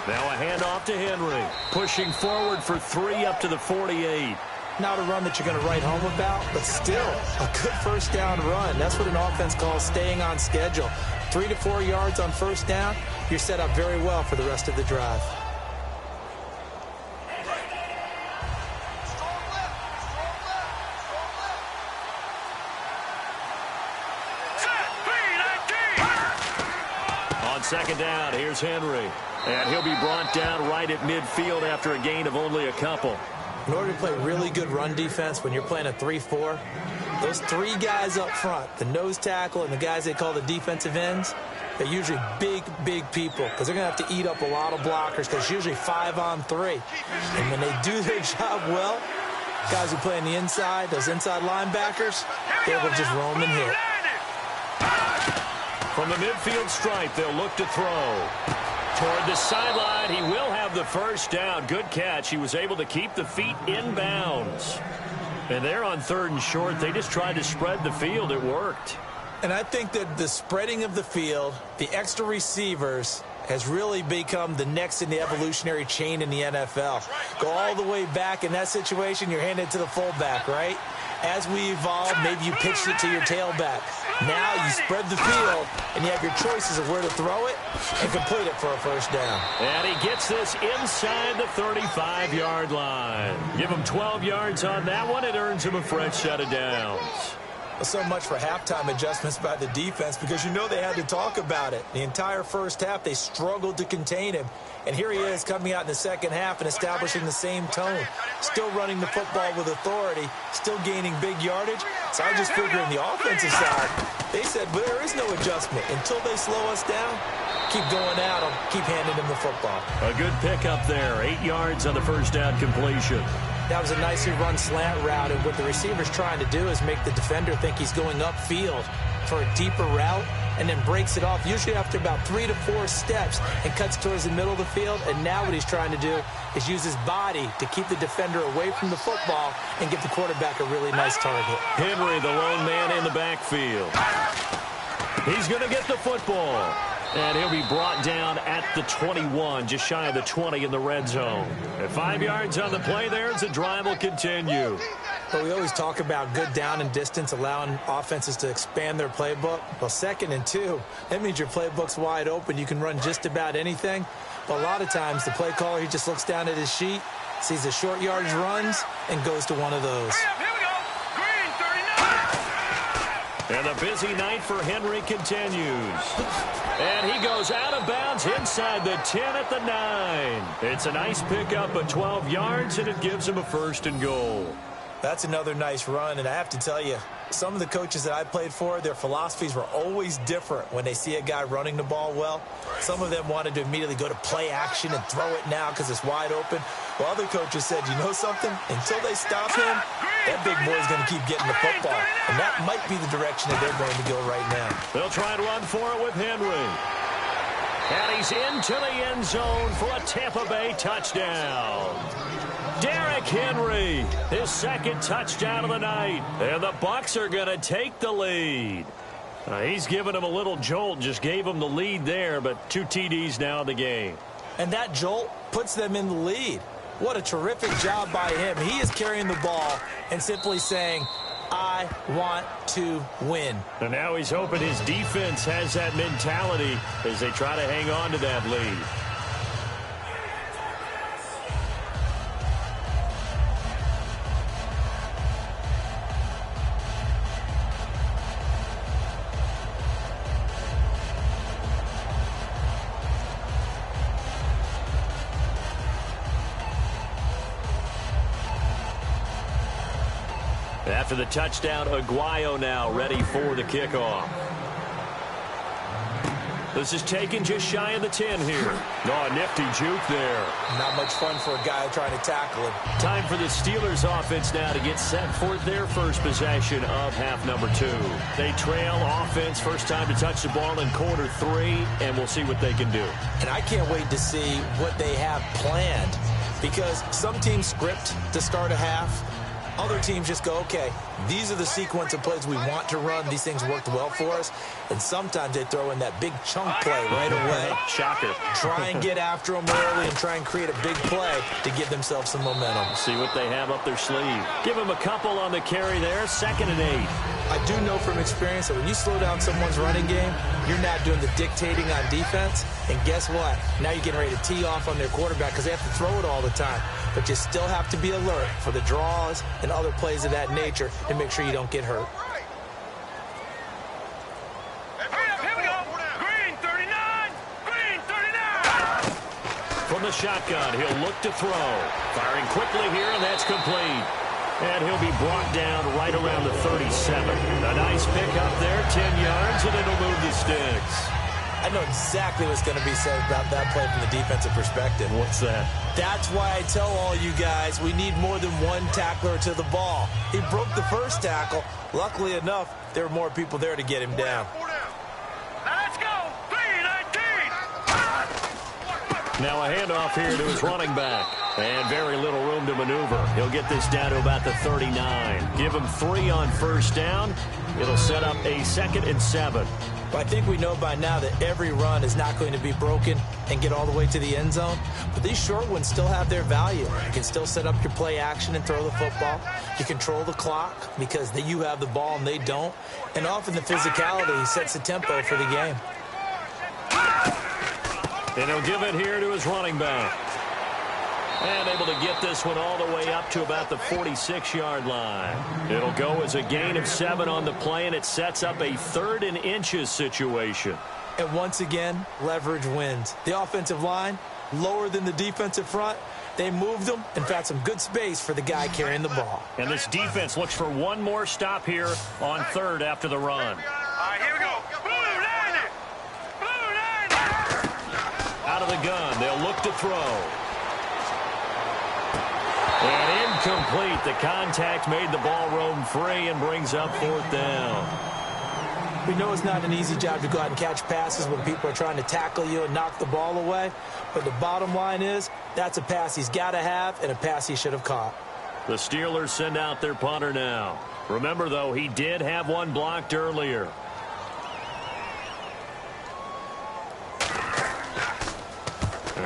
A: Now a handoff to Henry. Pushing forward for 3 up to the 48.
C: Not a run that you're going to write home about, but still a good first down run. That's what an offense calls staying on schedule. 3 to 4 yards on first down, you're set up very well for the rest of the drive.
A: On second down, here's Henry. And he'll be brought down right at midfield after a gain of only a couple.
C: In order to play really good run defense when you're playing a 3-4, those 3 guys up front, the nose tackle and the guys they call the defensive ends, they're usually big, big people because they're going to have to eat up a lot of blockers because it's usually 5 on 3. And when they do their job well, guys who play on the inside, those inside linebackers, they're able to just roam and hit.
A: From the midfield stripe, they'll look to throw. Toward the sideline, he will have the first down. Good catch. He was able to keep the feet in bounds. And they're on 3rd and short. They just tried to spread the field. It worked.
C: And I think that the spreading of the field, the extra receivers, has really become the next in the evolutionary chain in the NFL. Go all the way back in that situation, you're handed to the fullback, right? As we evolve, maybe you pitched it to your tailback. Now you spread the field, and you have your choices of where to throw it and complete it for a first down.
A: And he gets this inside the 35-yard line. Give him 12 yards on that one. It earns him a fresh set of downs.
C: So much for halftime adjustments by the defense because you know they had to talk about it. The entire first half, they struggled to contain him. And here he is coming out in the second half and establishing the same tone. Still running the football with authority, still gaining big yardage. So I just figure in the offensive side, they said, well, there is no adjustment. Until they slow us down, keep going at them, keep handing them the football.
A: A good pickup there, 8 yards on the first down completion.
C: That was a nicely run slant route, and what the receiver's trying to do is make the defender think he's going upfield for a deeper route and then breaks it off, usually after about 3 to 4 steps, and cuts towards the middle of the field. And now what he's trying to do is use his body to keep the defender away from the football and give the quarterback a really nice target.
A: Henry, the lone man in the backfield. He's going to get the football. And he'll be brought down at the 21, just shy of the 20 in the red zone. At 5 yards on the play there, as the drive will continue.
C: But we always talk about good down and distance, allowing offenses to expand their playbook. Well, 2nd and 2, that means your playbook's wide open. You can run just about anything. But a lot of times, the play caller, he just looks down at his sheet, sees the short yardage runs, and goes to one of those.
A: And the busy night for Henry continues. And he goes out of bounds inside the 10 at the 9. It's a nice pickup of 12 yards, and it gives him a 1st and goal.
C: That's another nice run, and I have to tell you, some of the coaches that I played for, their philosophies were always different when they see a guy running the ball well. Some of them wanted to immediately go to play action and throw it now because it's wide open. While other coaches said, you know something? Until they stop him, that big boy's going to keep getting the football. And that might be the direction that they're going to go right now.
A: They'll try and run for it with Henry. And he's into the end zone for a Tampa Bay touchdown. Derrick Henry, his 2nd touchdown of the night. And the Bucs are going to take the lead. He's giving him a little jolt, just gave him the lead there, but 2 TDs now in the game.
C: And that jolt puts them in the lead. What a terrific job by him. He is carrying the ball and simply saying, I want to win.
A: And now he's hoping his defense has that mentality as they try to hang on to that lead. After the touchdown, Aguayo now ready for the kickoff. This is taken just shy of the 10 here. Oh, a nifty juke there.
C: Not much fun for a guy trying to tackle him.
A: Time for the Steelers offense now to get set for their first possession of half number 2. They trail offense, first time to touch the ball in quarter 3, and we'll see what they can do.
C: And I can't wait to see what they have planned, because some teams script to start a half. Other teams just go, okay, these are the sequence of plays we want to run. These things worked well for us. And sometimes they throw in that big chunk play right away.
A: Shocker.
C: Try and get after them early and try and create a big play to give themselves some momentum.
A: See what they have up their sleeve. Give them a couple on the carry there, 2nd and 8.
C: I do know from experience that when you slow down someone's running game, you're not doing the dictating on defense. And guess what? Now you're getting ready to tee off on their quarterback because they have to throw it all the time. But you still have to be alert for the draws and other plays of that nature to make sure you don't get hurt.
B: Here we go. Green 39. Green 39.
A: From the shotgun, he'll look to throw. Firing quickly here, and that's complete. And he'll be brought down right around the 37. A nice pickup there, 10 yards, and it'll move the sticks.
C: I know exactly what's going to be said about that play from the defensive perspective.
A: What's that?
C: That's why I tell all you guys we need more than one tackler to the ball. He broke the first tackle. Luckily enough, there were more people there to get him down.
B: Let's go. 3-19.
A: Now a handoff here to his running back. And very little room to maneuver. He'll get this down to about the 39. Give him 3 on first down. It'll set up a 2nd and 7.
C: But I think we know by now that every run is not going to be broken and get all the way to the end zone. But these short ones still have their value. You can still set up your play action and throw the football. You control the clock because you have the ball and they don't. And often the physicality sets the tempo for the game.
A: And he'll give it here to his running back. And able to get this one all the way up to about the 46-yard line. It'll go as a gain of 7 on the play, and it sets up a 3rd and inches situation.
C: And once again, leverage wins. The offensive line, lower than the defensive front. They moved them and found some good space for the guy carrying the ball.
A: And this defense looks for one more stop here on 3rd after the run.
B: All right, here we go. Blue 90.
A: Out of the gun, they'll look to throw. And incomplete. The contact made the ball roam free and brings up 4th down.
C: We know it's not an easy job to go out and catch passes when people are trying to tackle you and knock the ball away. But the bottom line is, that's a pass he's got to have and a pass he should have caught.
A: The Steelers send out their punter now. Remember, though, he did have one blocked earlier.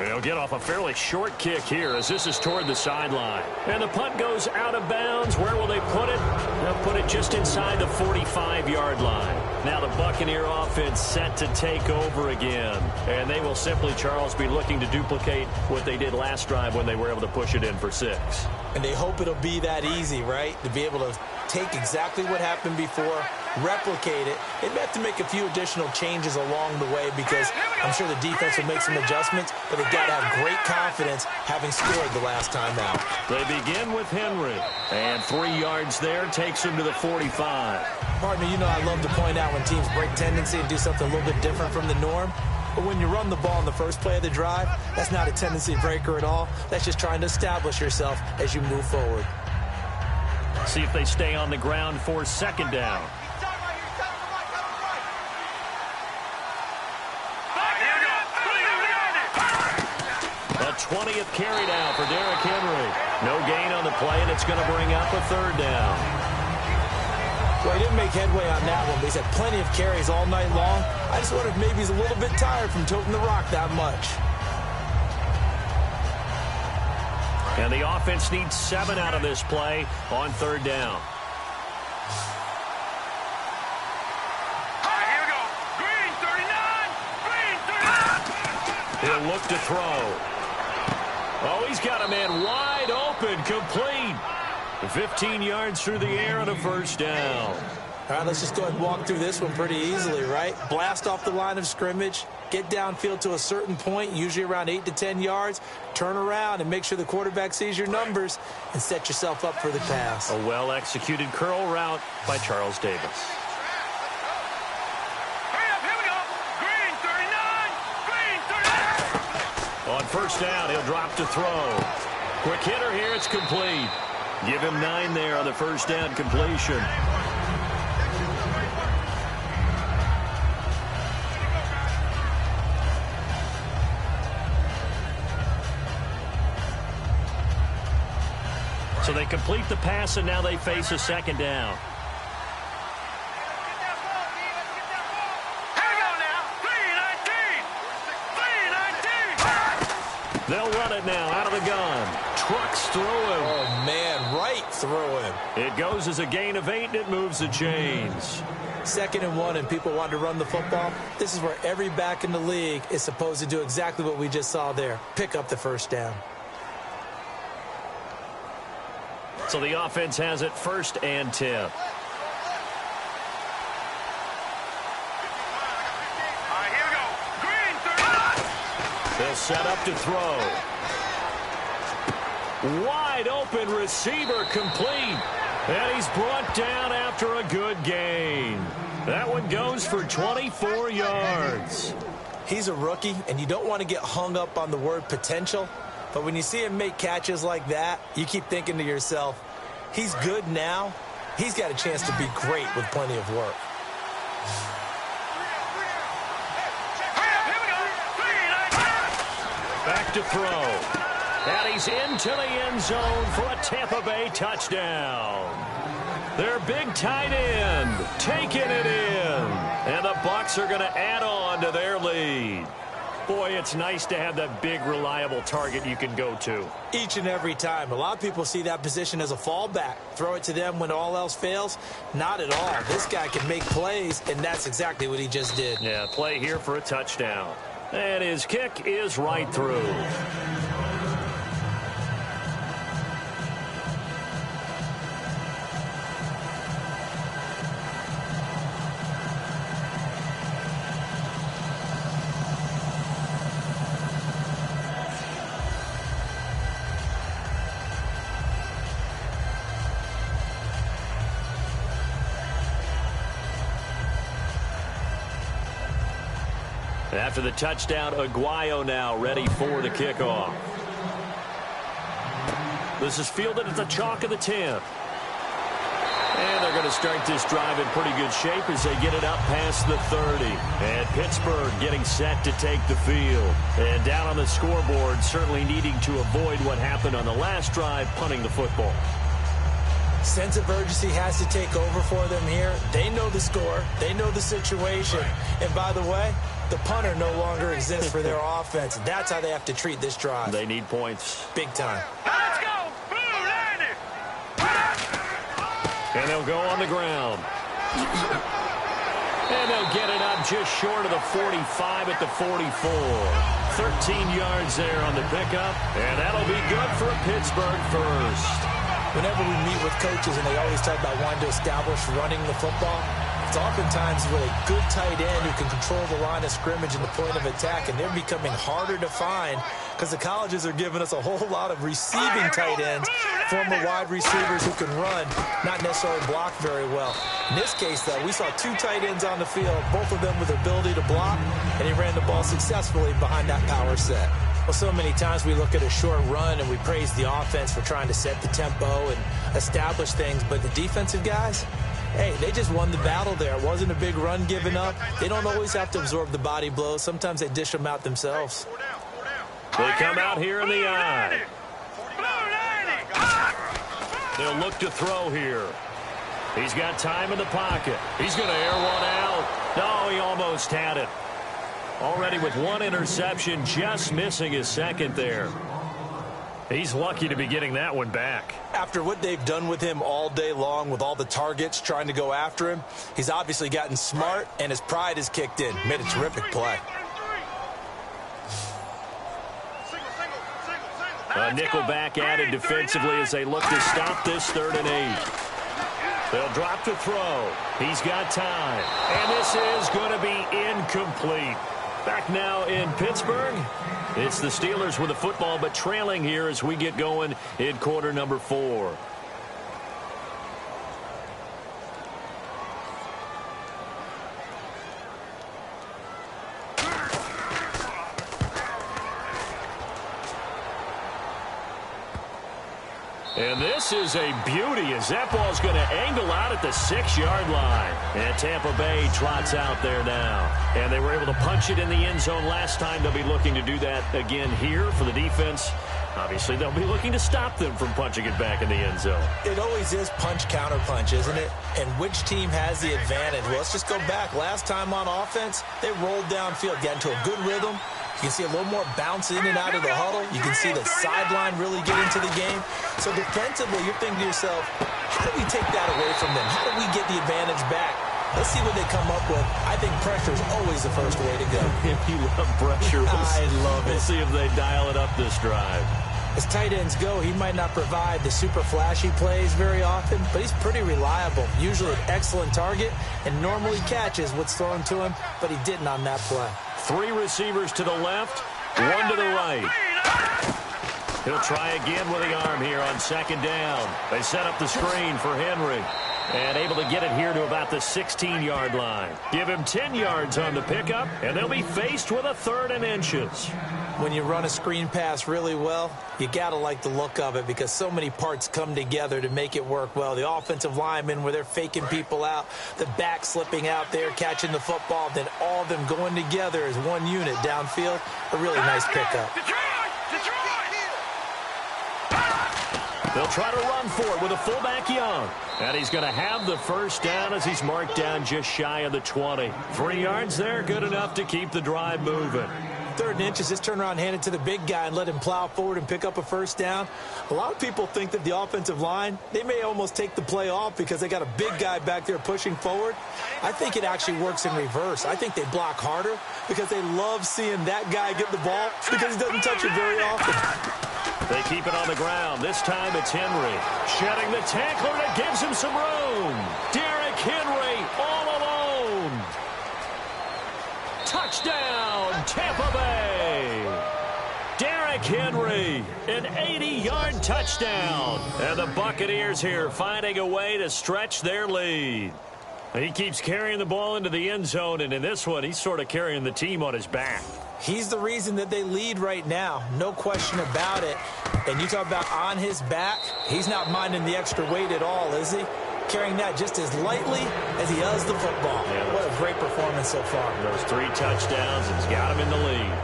A: He'll get off a fairly short kick here as this is toward the sideline. And the punt goes out of bounds. Where will they put it? They'll put it just inside the 45-yard line. Now the Buccaneer offense set to take over again. And they will simply, Charles, be looking to duplicate what they did last drive when they were able to push it in for 6.
C: And they hope it'll be that easy, right? To be able to take exactly what happened before, replicate it. They may have to make a few additional changes along the way because I'm sure the defense will make some adjustments, but they've got to have great confidence having scored the last time out.
A: They begin with Henry, and 3 yards there takes him to the 45.
C: Partner, you know I love to point out when teams break tendency and do something a little bit different from the norm. But when you run the ball in the first play of the drive, that's not a tendency breaker at all. That's just trying to establish yourself as you move forward.
A: See if they stay on the ground for second down. A 20th carry down for Derrick Henry. No gain on the play, and it's going to bring up a third down.
C: Well, he didn't make headway on that one, but he's had plenty of carries all night long. I just wonder if maybe he's a little bit tired from toting the rock that much.
A: And the offense needs 7 out of this play on third down.
B: Here we go. Green 39. Green 39.
A: He'll look to throw. Oh, he's got a man wide open, complete. 15 yards through the air and a first down.
C: All right, let's just go ahead and walk through this one pretty easily, right? Blast off the line of scrimmage, get downfield to a certain point, usually around 8 to 10 yards, turn around and make sure the quarterback sees your numbers and set yourself up for the pass.
A: A well-executed curl route by Charles Davis.
B: Hurry up, here we go. Green 39. Green 39.
A: On first down, he'll drop to throw. Quick hitter here, it's complete. Give him 9 there on the first down completion. So they complete the pass, and now they face a second down.
B: Here we go now. 319. 319.
A: They'll run it now out of the gun. Trucks through him.
C: Oh, man, right through him.
A: It goes as a gain of 8, and it moves the chains.
C: 2nd and 1, and people want to run the football. This is where every back in the league is supposed to do exactly what we just saw there. Pick up the first down.
A: So the offense has it 1st and 10.
B: All right, here we go. Green 39.
A: They'll set up to throw. Wide open receiver complete. And he's brought down after a good gain. That one goes for 24 yards.
C: He's a rookie, and you don't want to get hung up on the word potential. But when you see him make catches like that, you keep thinking to yourself, he's good now. He's got a chance to be great with plenty of work.
A: Back to throw. And he's into the end zone for a Tampa Bay touchdown. Their big tight end taking it in. And the Bucs are going to add on to their lead. Boy, it's nice to have that big, reliable target you can go to.
C: Each and every time. A lot of people see that position as a fallback. Throw it to them when all else fails. Not at all. This guy can make plays, and that's exactly what he just did.
A: Yeah, play here for a touchdown. And his kick is right through. After the touchdown, Aguayo now ready for the kickoff. This is fielded at the chalk of the 10. And they're going to start this drive in pretty good shape as they get it up past the 30. And Pittsburgh getting set to take the field. And down on the scoreboard, certainly needing to avoid what happened on the last drive, punting the football.
C: Sense of urgency has to take over for them here. They know the score. They know the situation. And by the way, the punter no longer exists for their offense. That's how they have to treat this drive.
A: They need points.
C: Big time.
B: Let's go. Blue 90.
A: And they'll go on the ground. And they'll get it up just short of the 45 at the 44. 13 yards there on the pickup. And that'll be good for a Pittsburgh first.
C: whenever we meet with coaches and they always talk about wanting to establish running the football, it's oftentimes with a good tight end who can control the line of scrimmage and the point of attack, and they're becoming harder to find because the colleges are giving us a whole lot of receiving tight ends, former wide receivers who can run, not necessarily block very well. In this case, though, we saw two tight ends on the field, both of them with the ability to block, and he ran the ball successfully behind that power set. Well, so many times we look at a short run and we praise the offense for trying to set the tempo and establish things, but the defensive guys, hey, they just won the battle there. It wasn't a big run given up. They don't always have to absorb the body blows. Sometimes they dish them out themselves.
A: They come out here in the eye. They'll look to throw here. He's got time in the pocket. He's going to air one out. No, he almost had it. Already with one interception, just missing his second there. He's lucky to be getting that one back.
C: After what they've done with him all day long with all the targets trying to go after him, he's obviously gotten smart and his pride has kicked in. Made a terrific play.
A: A nickel back added defensively as they look to stop this 3rd and 8. They'll drop to throw. He's got time. And this is going to be incomplete. Back now in Pittsburgh. It's the Steelers with the football, but trailing here as we get going in quarter number 4. And this is a beauty as that ball's going to angle out at the 6-yard line. And Tampa Bay trots out there now. And they were able to punch it in the end zone last time. They'll be looking to do that again here for the defense. Obviously, they'll be looking to stop them from punching it back in the end zone.
C: It always is punch-counter-punch, isn't it? And which team has the advantage? Well, let's just go back. Last time on offense, they rolled downfield, got into a good rhythm. You can see a little more bounce in and out of the huddle. You can see the sideline really get into the game. So defensively, you're thinking to yourself, how do we take that away from them? How do we get the advantage back? Let's see what they come up with. I think pressure is always the first way to go.
A: You love pressure.
C: I love it.
A: We'll see if they dial it up this drive.
C: As tight ends go, he might not provide the super flashy plays very often, but he's pretty reliable. Usually an excellent target and normally catches what's thrown to him, but he didn't on that play.
A: 3 receivers to the left, 1 to the right. He'll try again with the arm here on 2nd down. They set up the screen for Henry. And able to get it here to about the 16-yard line. Give him 10 yards on the pickup, and they'll be faced with a 3rd and inches.
C: When you run a screen pass really well, you got to like the look of it because so many parts come together to make it work well. The offensive linemen where they're faking people out, the back slipping out there, catching the football, then all of them going together as one unit downfield. A really nice pickup.
A: They'll try to run for it with a fullback Young. And he's going to have the 1st down as he's marked down just shy of the 20. 3 yards there, good enough to keep the drive moving.
C: 3rd and inches, just turn around, hand it to the big guy and let him plow forward and pick up a 1st down. A lot of people think that the offensive line, they may almost take the play off because they got a big guy back there pushing forward. I think it actually works in reverse. I think they block harder because they love seeing that guy get the ball because he doesn't touch it very often.
A: They keep it on the ground. This time it's Henry. Shedding the tackler that gives him some room. Derrick Henry all alone. Touchdown, Tampa Bay. Derrick Henry, an 80-yard touchdown. And the Buccaneers here finding a way to stretch their lead. He keeps carrying the ball into the end zone, and in this one, he's sort of carrying the team on his back.
C: He's the reason that they lead right now. No question about it. And you talk about on his back, he's not minding the extra weight at all, is he? Carrying that just as lightly as he does the football. Yeah, what a great performance so far.
A: Those 3 touchdowns has got him in the lead.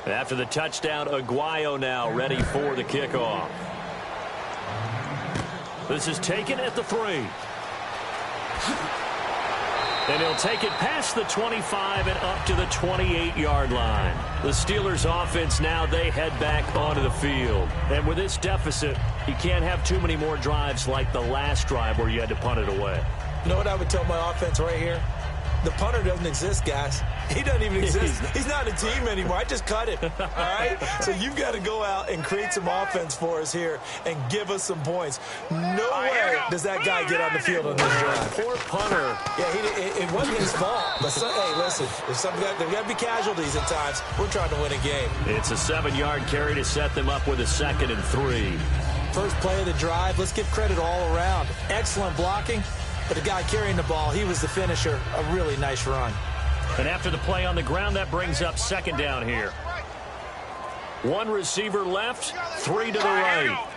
A: After the touchdown, Aguayo now ready for the kickoff. This is taken at the 3. And he'll take it past the 25 and up to the 28-yard line. The Steelers' offense now, they head back onto the field. And with this deficit, you can't have too many more drives like the last drive where you had to punt it away.
C: You know what I would tell my offense right here? The punter doesn't exist, guys. He doesn't even exist. He's not a team anymore. I just cut him. All right? So you've got to go out and create some offense for us here and give us some points. No way does that guy get on the field on this drive.
A: Poor punter.
C: Yeah, it wasn't his fault. But hey, listen, there's got to be casualties at times. We're trying to win a game.
A: It's a 7-yard carry to set them up with a 2nd and 3.
C: First play of the drive. Let's give credit all around. Excellent blocking. But the guy carrying the ball, he was the finisher. A really nice run.
A: And after the play on the ground, that brings up 2nd down here. 1 receiver left, 3 to the right.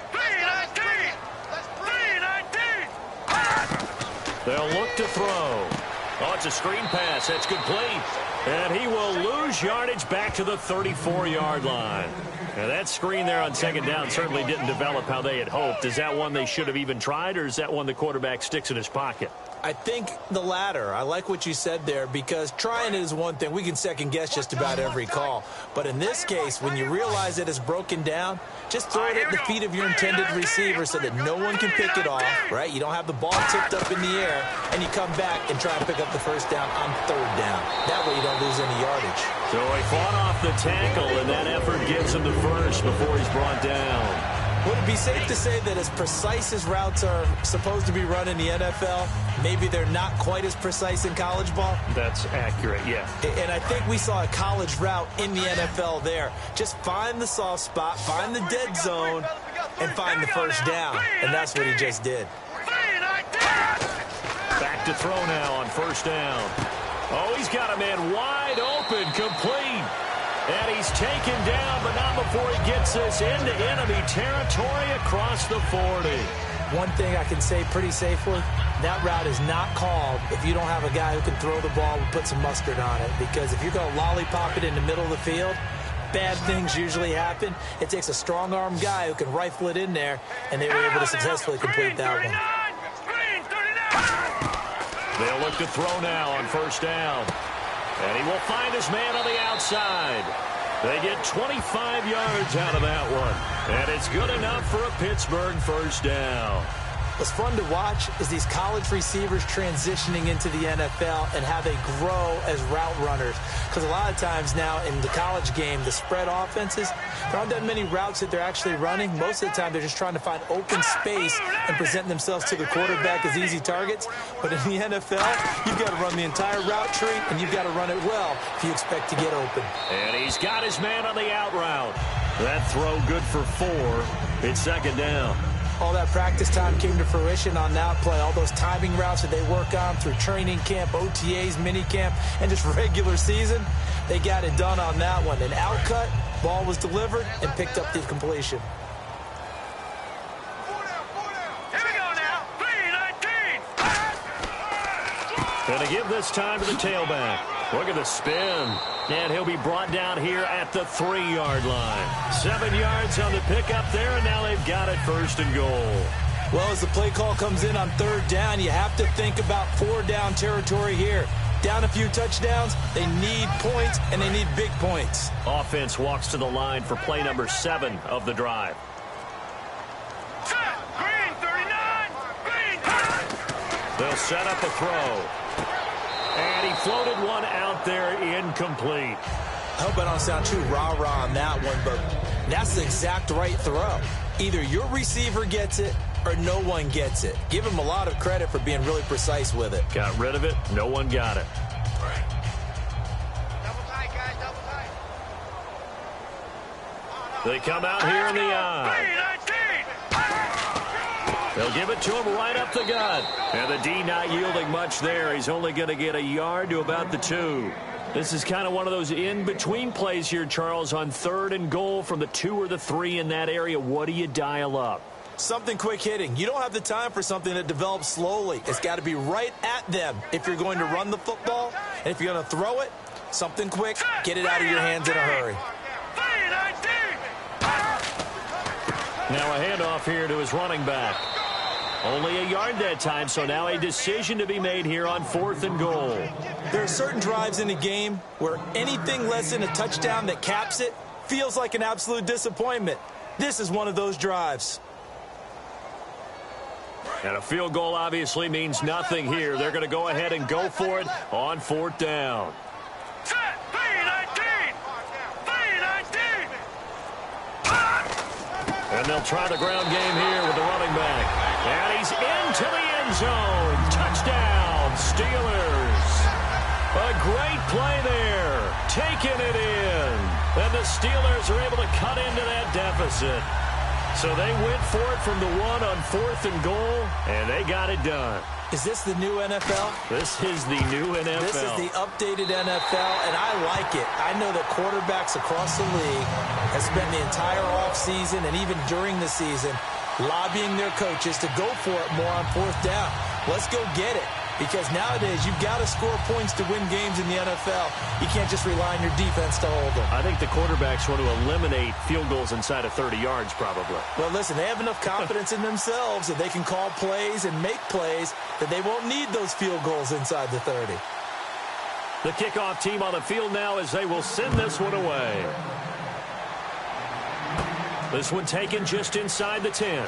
A: They'll look to throw. Oh, it's a screen pass. That's complete. And he will lose yardage back to the 34-yard line. Now, that screen there on 2nd down certainly didn't develop how they had hoped. Is that one they should have even tried, or is that one the quarterback sticks in his pocket?
C: I think the latter. I like what you said there, because trying it is one thing. We can second-guess just about every call. But in this case, when you realize that it's broken down, just throw it at the feet of your intended receiver so that no one can pick it off, right? You don't have the ball tipped up in the air, and you come back and try to pick up the 1st down on 3rd down. That way you don't lose any yardage.
A: So he fought off the tackle, and that effort gives him the 1st before he's brought down.
C: Would it be safe to say that as precise as routes are supposed to be run in the NFL, maybe they're not quite as precise in college ball?
A: That's accurate, yeah.
C: And I think we saw a college route in the NFL there. Just find the soft spot, find the dead zone, and find the 1st down. And that's what he just did.
A: Back to throw now on 1st down. Oh, he's got a man wide open, complete. And he's taken down, but not before he gets us into enemy territory across the 40.
C: One thing I can say pretty safely, that route is not called if you don't have a guy who can throw the ball and put some mustard on it. Because if you're going to lollipop it in the middle of the field, bad things usually happen. It takes a strong-arm guy who can rifle it in there, and they were able to successfully complete that one.
A: They'll look to throw now on 1st down. And he will find his man on the outside. They get 25 yards out of that one. And it's good enough for a Pittsburgh 1st down.
C: What's fun to watch is these college receivers transitioning into the NFL and how they grow as route runners. Because a lot of times now in the college game, the spread offenses, there aren't that many routes that they're actually running. Most of the time, they're just trying to find open space and present themselves to the quarterback as easy targets. But in the NFL, you've got to run the entire route tree, and you've got to run it well if you expect to get open.
A: And he's got his man on the out route. That throw good for 4. It's 2nd down.
C: All that practice time came to fruition on that play. All those timing routes that they work on through training camp, OTAs, minicamp, and just regular season, they got it done on that one. An outcut, ball was delivered, and picked up the completion.
B: Here we go now. 3-19.
A: Going to give this time to the tailback. Look at the spin. And he'll be brought down here at the 3-yard line. 7 yards on the pickup there, and now they've got it 1st and goal.
C: Well, as the play call comes in on 3rd down, you have to think about 4-down territory here. Down a few touchdowns, they need points, and they need big points.
A: Offense walks to the line for play number 7 of the drive.
B: Green 39. Green.
A: They'll set up a throw. And he floated one out there, incomplete.
C: I hope I don't sound too rah-rah on that one, but that's the exact right throw. Either your receiver gets it or no one gets it. Give him a lot of credit for being really precise with it.
A: Got rid of it. No one got it.
D: Double tight, guys, double tight.
A: They come out here in the eye. They'll give it to him right up the gut. And the D not yielding much there. He's only going to get a yard to about the 2. This is kind of one of those in-between plays here, Charles, on 3rd and goal from the 2 or the 3 in that area. What do you dial up?
C: Something quick hitting. You don't have the time for something that develops slowly. It's got to be right at them if you're going to run the football. And if you're going to throw it, something quick, get it out of your hands in a hurry.
A: Now a handoff here to his running back. Only a yard that time, so now a decision to be made here on 4th and goal.
C: There are certain drives in the game where anything less than a touchdown that caps it feels like an absolute disappointment. This is one of those drives.
A: And a field goal obviously means nothing here. They're going to go ahead and go for it on 4th down.
B: Set. B-19. B-19.
A: And they'll try the ground game here with the running back. And he's into the end zone. Touchdown, Steelers. A great play there. Taking it in. And the Steelers are able to cut into that deficit. So they went for it from the 1 on 4th and goal, and they got it done.
C: Is this the new NFL?
A: This is the new NFL.
C: This is the updated NFL, and I like it. I know that quarterbacks across the league have spent the entire offseason and even during the season lobbying their coaches to go for it more on 4th down. Let's go get it. Because nowadays, you've got to score points to win games in the NFL. You can't just rely on your defense to hold them.
A: I think the quarterbacks want to eliminate field goals inside of 30 yards, probably.
C: Well, listen, they have enough confidence in themselves that they can call plays and make plays that they won't need those field goals inside the 30.
A: The kickoff team on the field now as they will send this one away. This one taken just inside the 10.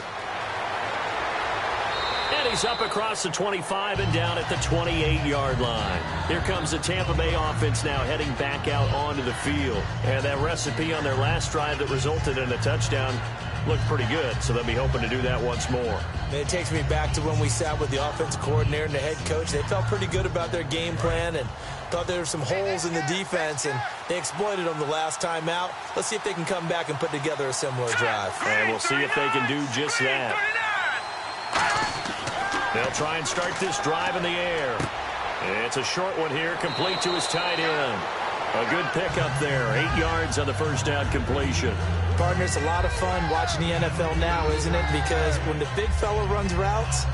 A: And he's up across the 25 and down at the 28-yard line. Here comes the Tampa Bay offense now heading back out onto the field. And that recipe on their last drive that resulted in a touchdown looked pretty good, so they'll be hoping to do that once more.
C: And it takes me back to when we sat with the offensive coordinator and the head coach. They felt pretty good about their game plan and thought there were some holes in the defense, and they exploited them the last time out. Let's see if they can come back and put together a similar drive.
A: And we'll see if they can do just that. They'll try and start this drive in the air. It's a short one here, complete to his tight end. A good pickup there, 8 yards on the first down completion.
C: Partner, it's a lot of fun watching the NFL now, isn't it? Because when the big fella runs routes,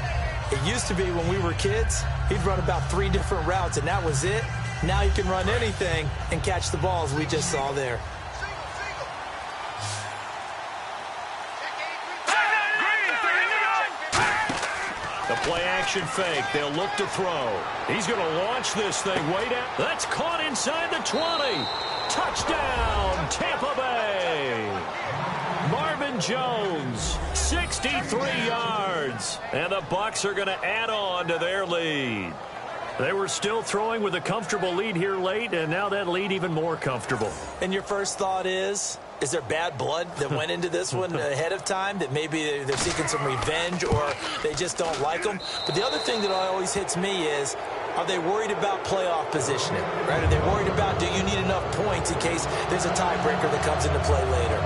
C: it used to be when we were kids, he'd run about 3 different routes, and that was it. Now he can run anything and catch the balls we just saw there.
A: The play-action fake. They'll look to throw. He's going to launch this thing way down. That's caught inside the 20. Touchdown, Tampa Bay. Marvin Jones, 63 yards. And the Bucs are going to add on to their lead. They were still throwing with a comfortable lead here late, and now that lead even more comfortable.
C: And your first thought is there bad blood that went into this one ahead of time, that maybe they're seeking some revenge or they just don't like them? But the other thing that always hits me is, are they worried about playoff positioning? Right? Are they worried about, do you need enough points in case there's a tiebreaker that comes into play later?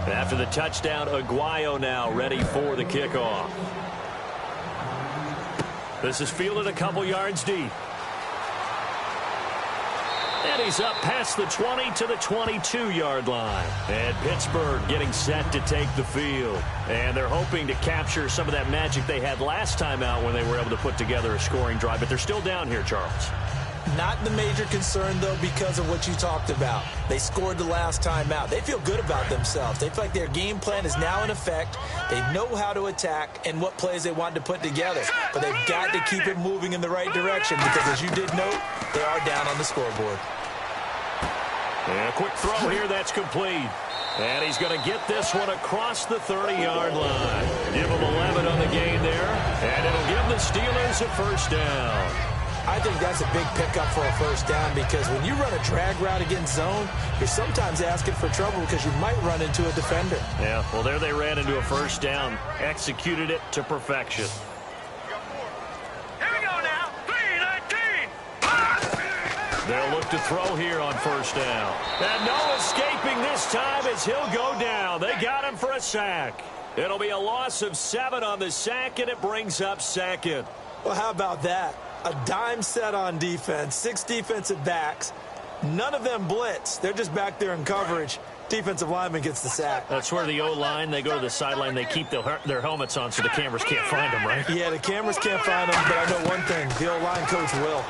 A: After the touchdown, Aguayo now ready for the kickoff. This is fielded a couple yards deep. And he's up past the 20 to the 22-yard line. And Pittsburgh getting set to take the field. And they're hoping to capture some of that magic they had last time out when they were able to put together a scoring drive. But they're still down here, Charles.
C: Not the major concern, though, because of what you talked about. They scored the last time out. They feel good about themselves. They feel like their game plan is now in effect. They know how to attack and what plays they want to put together. But they've got to keep it moving in the right direction because, as you did note, they are down on the scoreboard.
A: And a quick throw here that's complete. And he's going to get this one across the 30-yard line. Give him 11 on the gain there. And it'll give the Steelers a first down.
C: I think that's a big pickup for a first down because when you run a drag route against zone, you're sometimes asking for trouble because you might run into a defender.
A: Yeah, well, there they ran into a first down. Executed it to perfection.
B: Here we go now. B-19.
A: They'll look to throw here on first down. And no escaping this time as he'll go down. They got him for a sack. It'll be a loss of 7 on the sack, and it brings up second.
C: Well, how about that? A dime set on defense, 6 defensive backs. None of them blitz. They're just back there in coverage. Defensive lineman gets the sack.
A: That's where the O-line, they go to the sideline, they keep their helmets on so the cameras can't find them, right?
C: Yeah, the cameras can't find them, but I know one thing. The O-line coach will.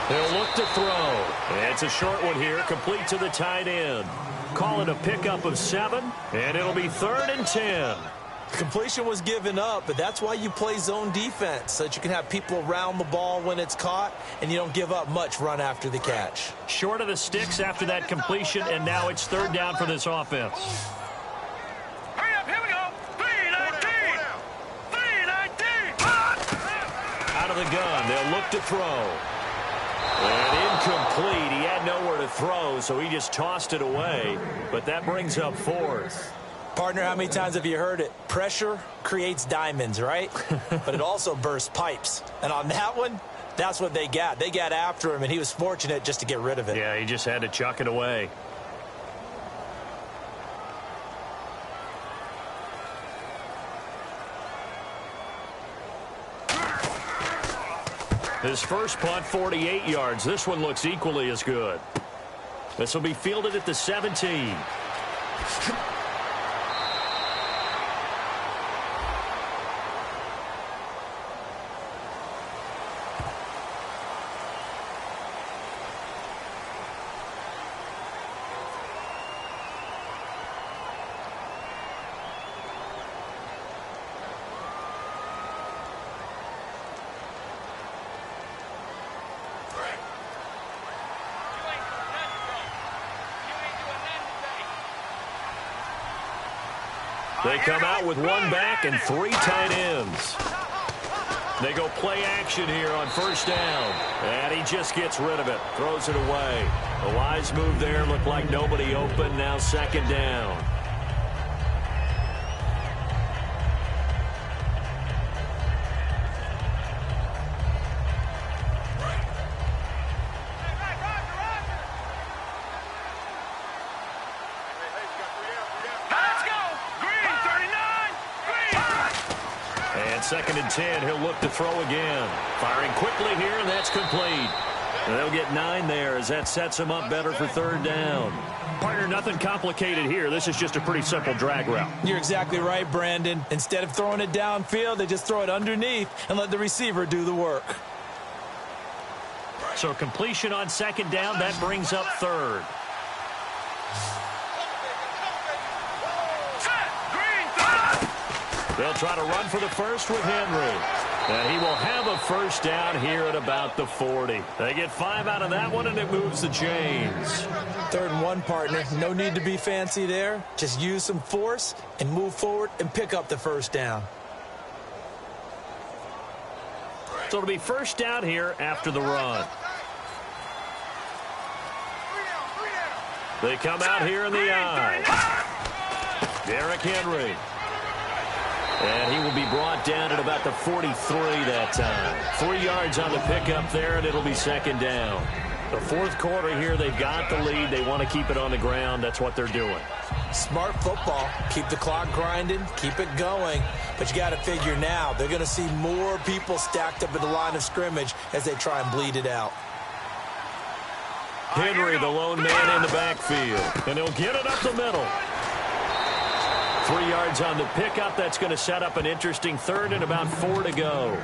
A: They'll look to throw. It's a short one here, complete to the tight end. Call it a pickup of 7, and it'll be 3rd and 10.
C: Completion was given up, but that's why you play zone defense, so that you can have people around the ball when it's caught, and you don't give up much run after the catch.
A: Short of the sticks after that completion, and now it's 3rd down for this offense.
B: Hurry up, here we go. 3-19. 3-19.
A: Out of the gun, they'll look to throw. And incomplete. He had nowhere to throw, so he just tossed it away. But that brings up 4th.
C: Partner, how many times have you heard it? Pressure creates diamonds, right? But it also bursts pipes. And on that one, that's what they got. They got after him, and he was fortunate just to get rid of it.
A: Yeah, he just had to chuck it away. His first punt, 48 yards. This one looks equally as good. This will be fielded at the 17. They come out with 1 back and 3 tight ends. They go play action here on 1st down. And he just gets rid of it. Throws it away. A wise move there. Looked like nobody open. Now 2nd down. And 2nd and 10, he'll look to throw again. Firing quickly here, and that's complete. And they'll get 9 there as that sets him up better for 3rd down. Partner, nothing complicated here. This is just a pretty simple drag route.
C: You're exactly right, Brandon. Instead of throwing it downfield, they just throw it underneath and let the receiver do the work.
A: So completion on 2nd down, that brings up 3rd. They'll try to run for the first with Henry. And he will have a 1st down here at about the 40. They get 5 out of that one, and it moves the chains.
C: 3rd and 1, partner. No need to be fancy there. Just use some force and move forward and pick up the 1st down.
A: So it'll be 1st down here after the run. They come out here in the eye. Derrick Henry. And he will be brought down at about the 43 that time. 3 yards on the pickup there, and it'll be 2nd down. The 4th quarter here, they've got the lead. They want to keep it on the ground. That's what they're doing.
C: Smart football. Keep the clock grinding. Keep it going. But you got to figure now, they're going to see more people stacked up at the line of scrimmage as they try and bleed it out.
A: Henry, the lone man in the backfield. And he'll get it up the middle. 3 yards on the pickup. That's going to set up an interesting 3rd and about 4 to go.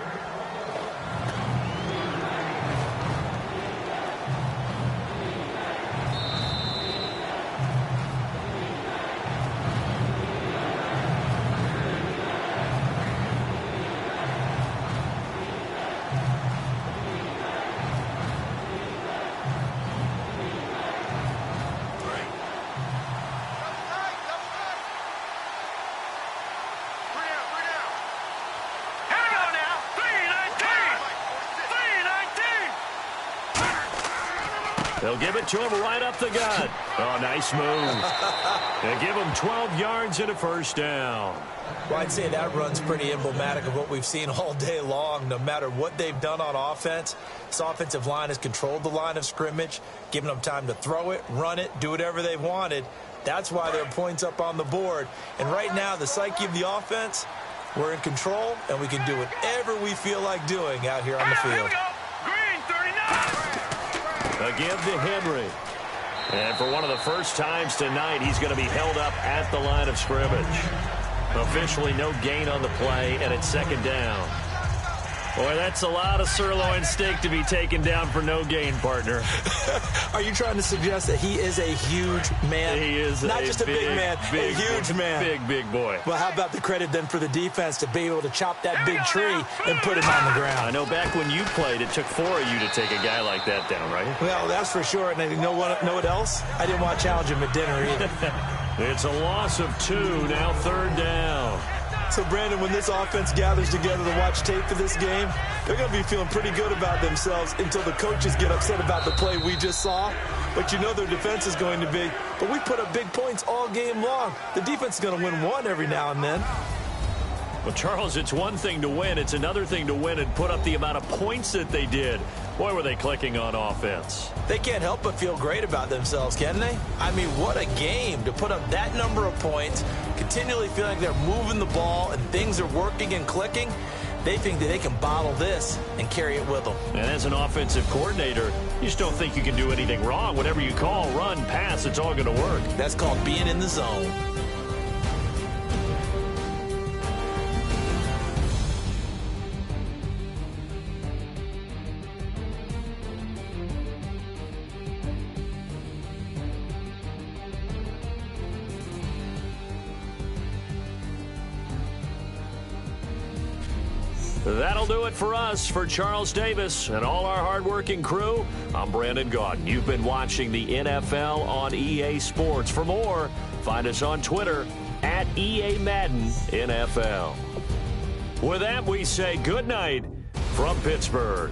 A: They'll give it to him right up the gut. Oh, nice move. They give him 12 yards and a 1st down.
C: Well, I'd say that run's pretty emblematic of what we've seen all day long. No matter what they've done on offense, this offensive line has controlled the line of scrimmage, given them time to throw it, run it, do whatever they've wanted. That's why there are points up on the board. And right now, the psyche of the offense, we're in control, and we can do whatever we feel like doing out here on the field.
B: Green 39.
A: Again to Henry. And for one of the first times tonight, he's going to be held up at the line of scrimmage. Officially no gain on the play, and it's second down. Boy, that's a lot of sirloin steak to be taken down for no gain, partner.
C: Are you trying to suggest that he is a huge man?
A: He is
C: not just a big man, a huge man.
A: Big boy.
C: Well, how about the credit then for the defense to be able to chop that big tree and put him on the ground?
A: I know back when you played, it took 4 of you to take a guy like that down, right?
C: Well, that's for sure. And you know what else? I didn't want to challenge him at dinner either.
A: It's a loss of 2, now third down.
C: So, Brandon, when this offense gathers together to watch tape for this game, they're going to be feeling pretty good about themselves until the coaches get upset about the play we just saw. But you know their defense is going to be. But we put up big points all game long. The defense is going to win one every now and then.
A: Well, Charles, it's one thing to win. It's another thing to win and put up the amount of points that they did. Boy, were they clicking on offense.
C: They can't help but feel great about themselves, can they? I mean, what a game to put up that number of points, continually feeling like they're moving the ball and things are working and clicking. They think that they can bottle this and carry it with them.
A: And as an offensive coordinator, you just don't think you can do anything wrong. Whatever you call, run, pass, it's all going to work.
C: That's called being in the zone.
A: That'll do it for us. For Charles Davis and all our hardworking crew, I'm Brandon Gaudin. You've been watching the NFL on EA Sports. For more, find us on Twitter at EA Madden NFL. With that, we say good night from Pittsburgh.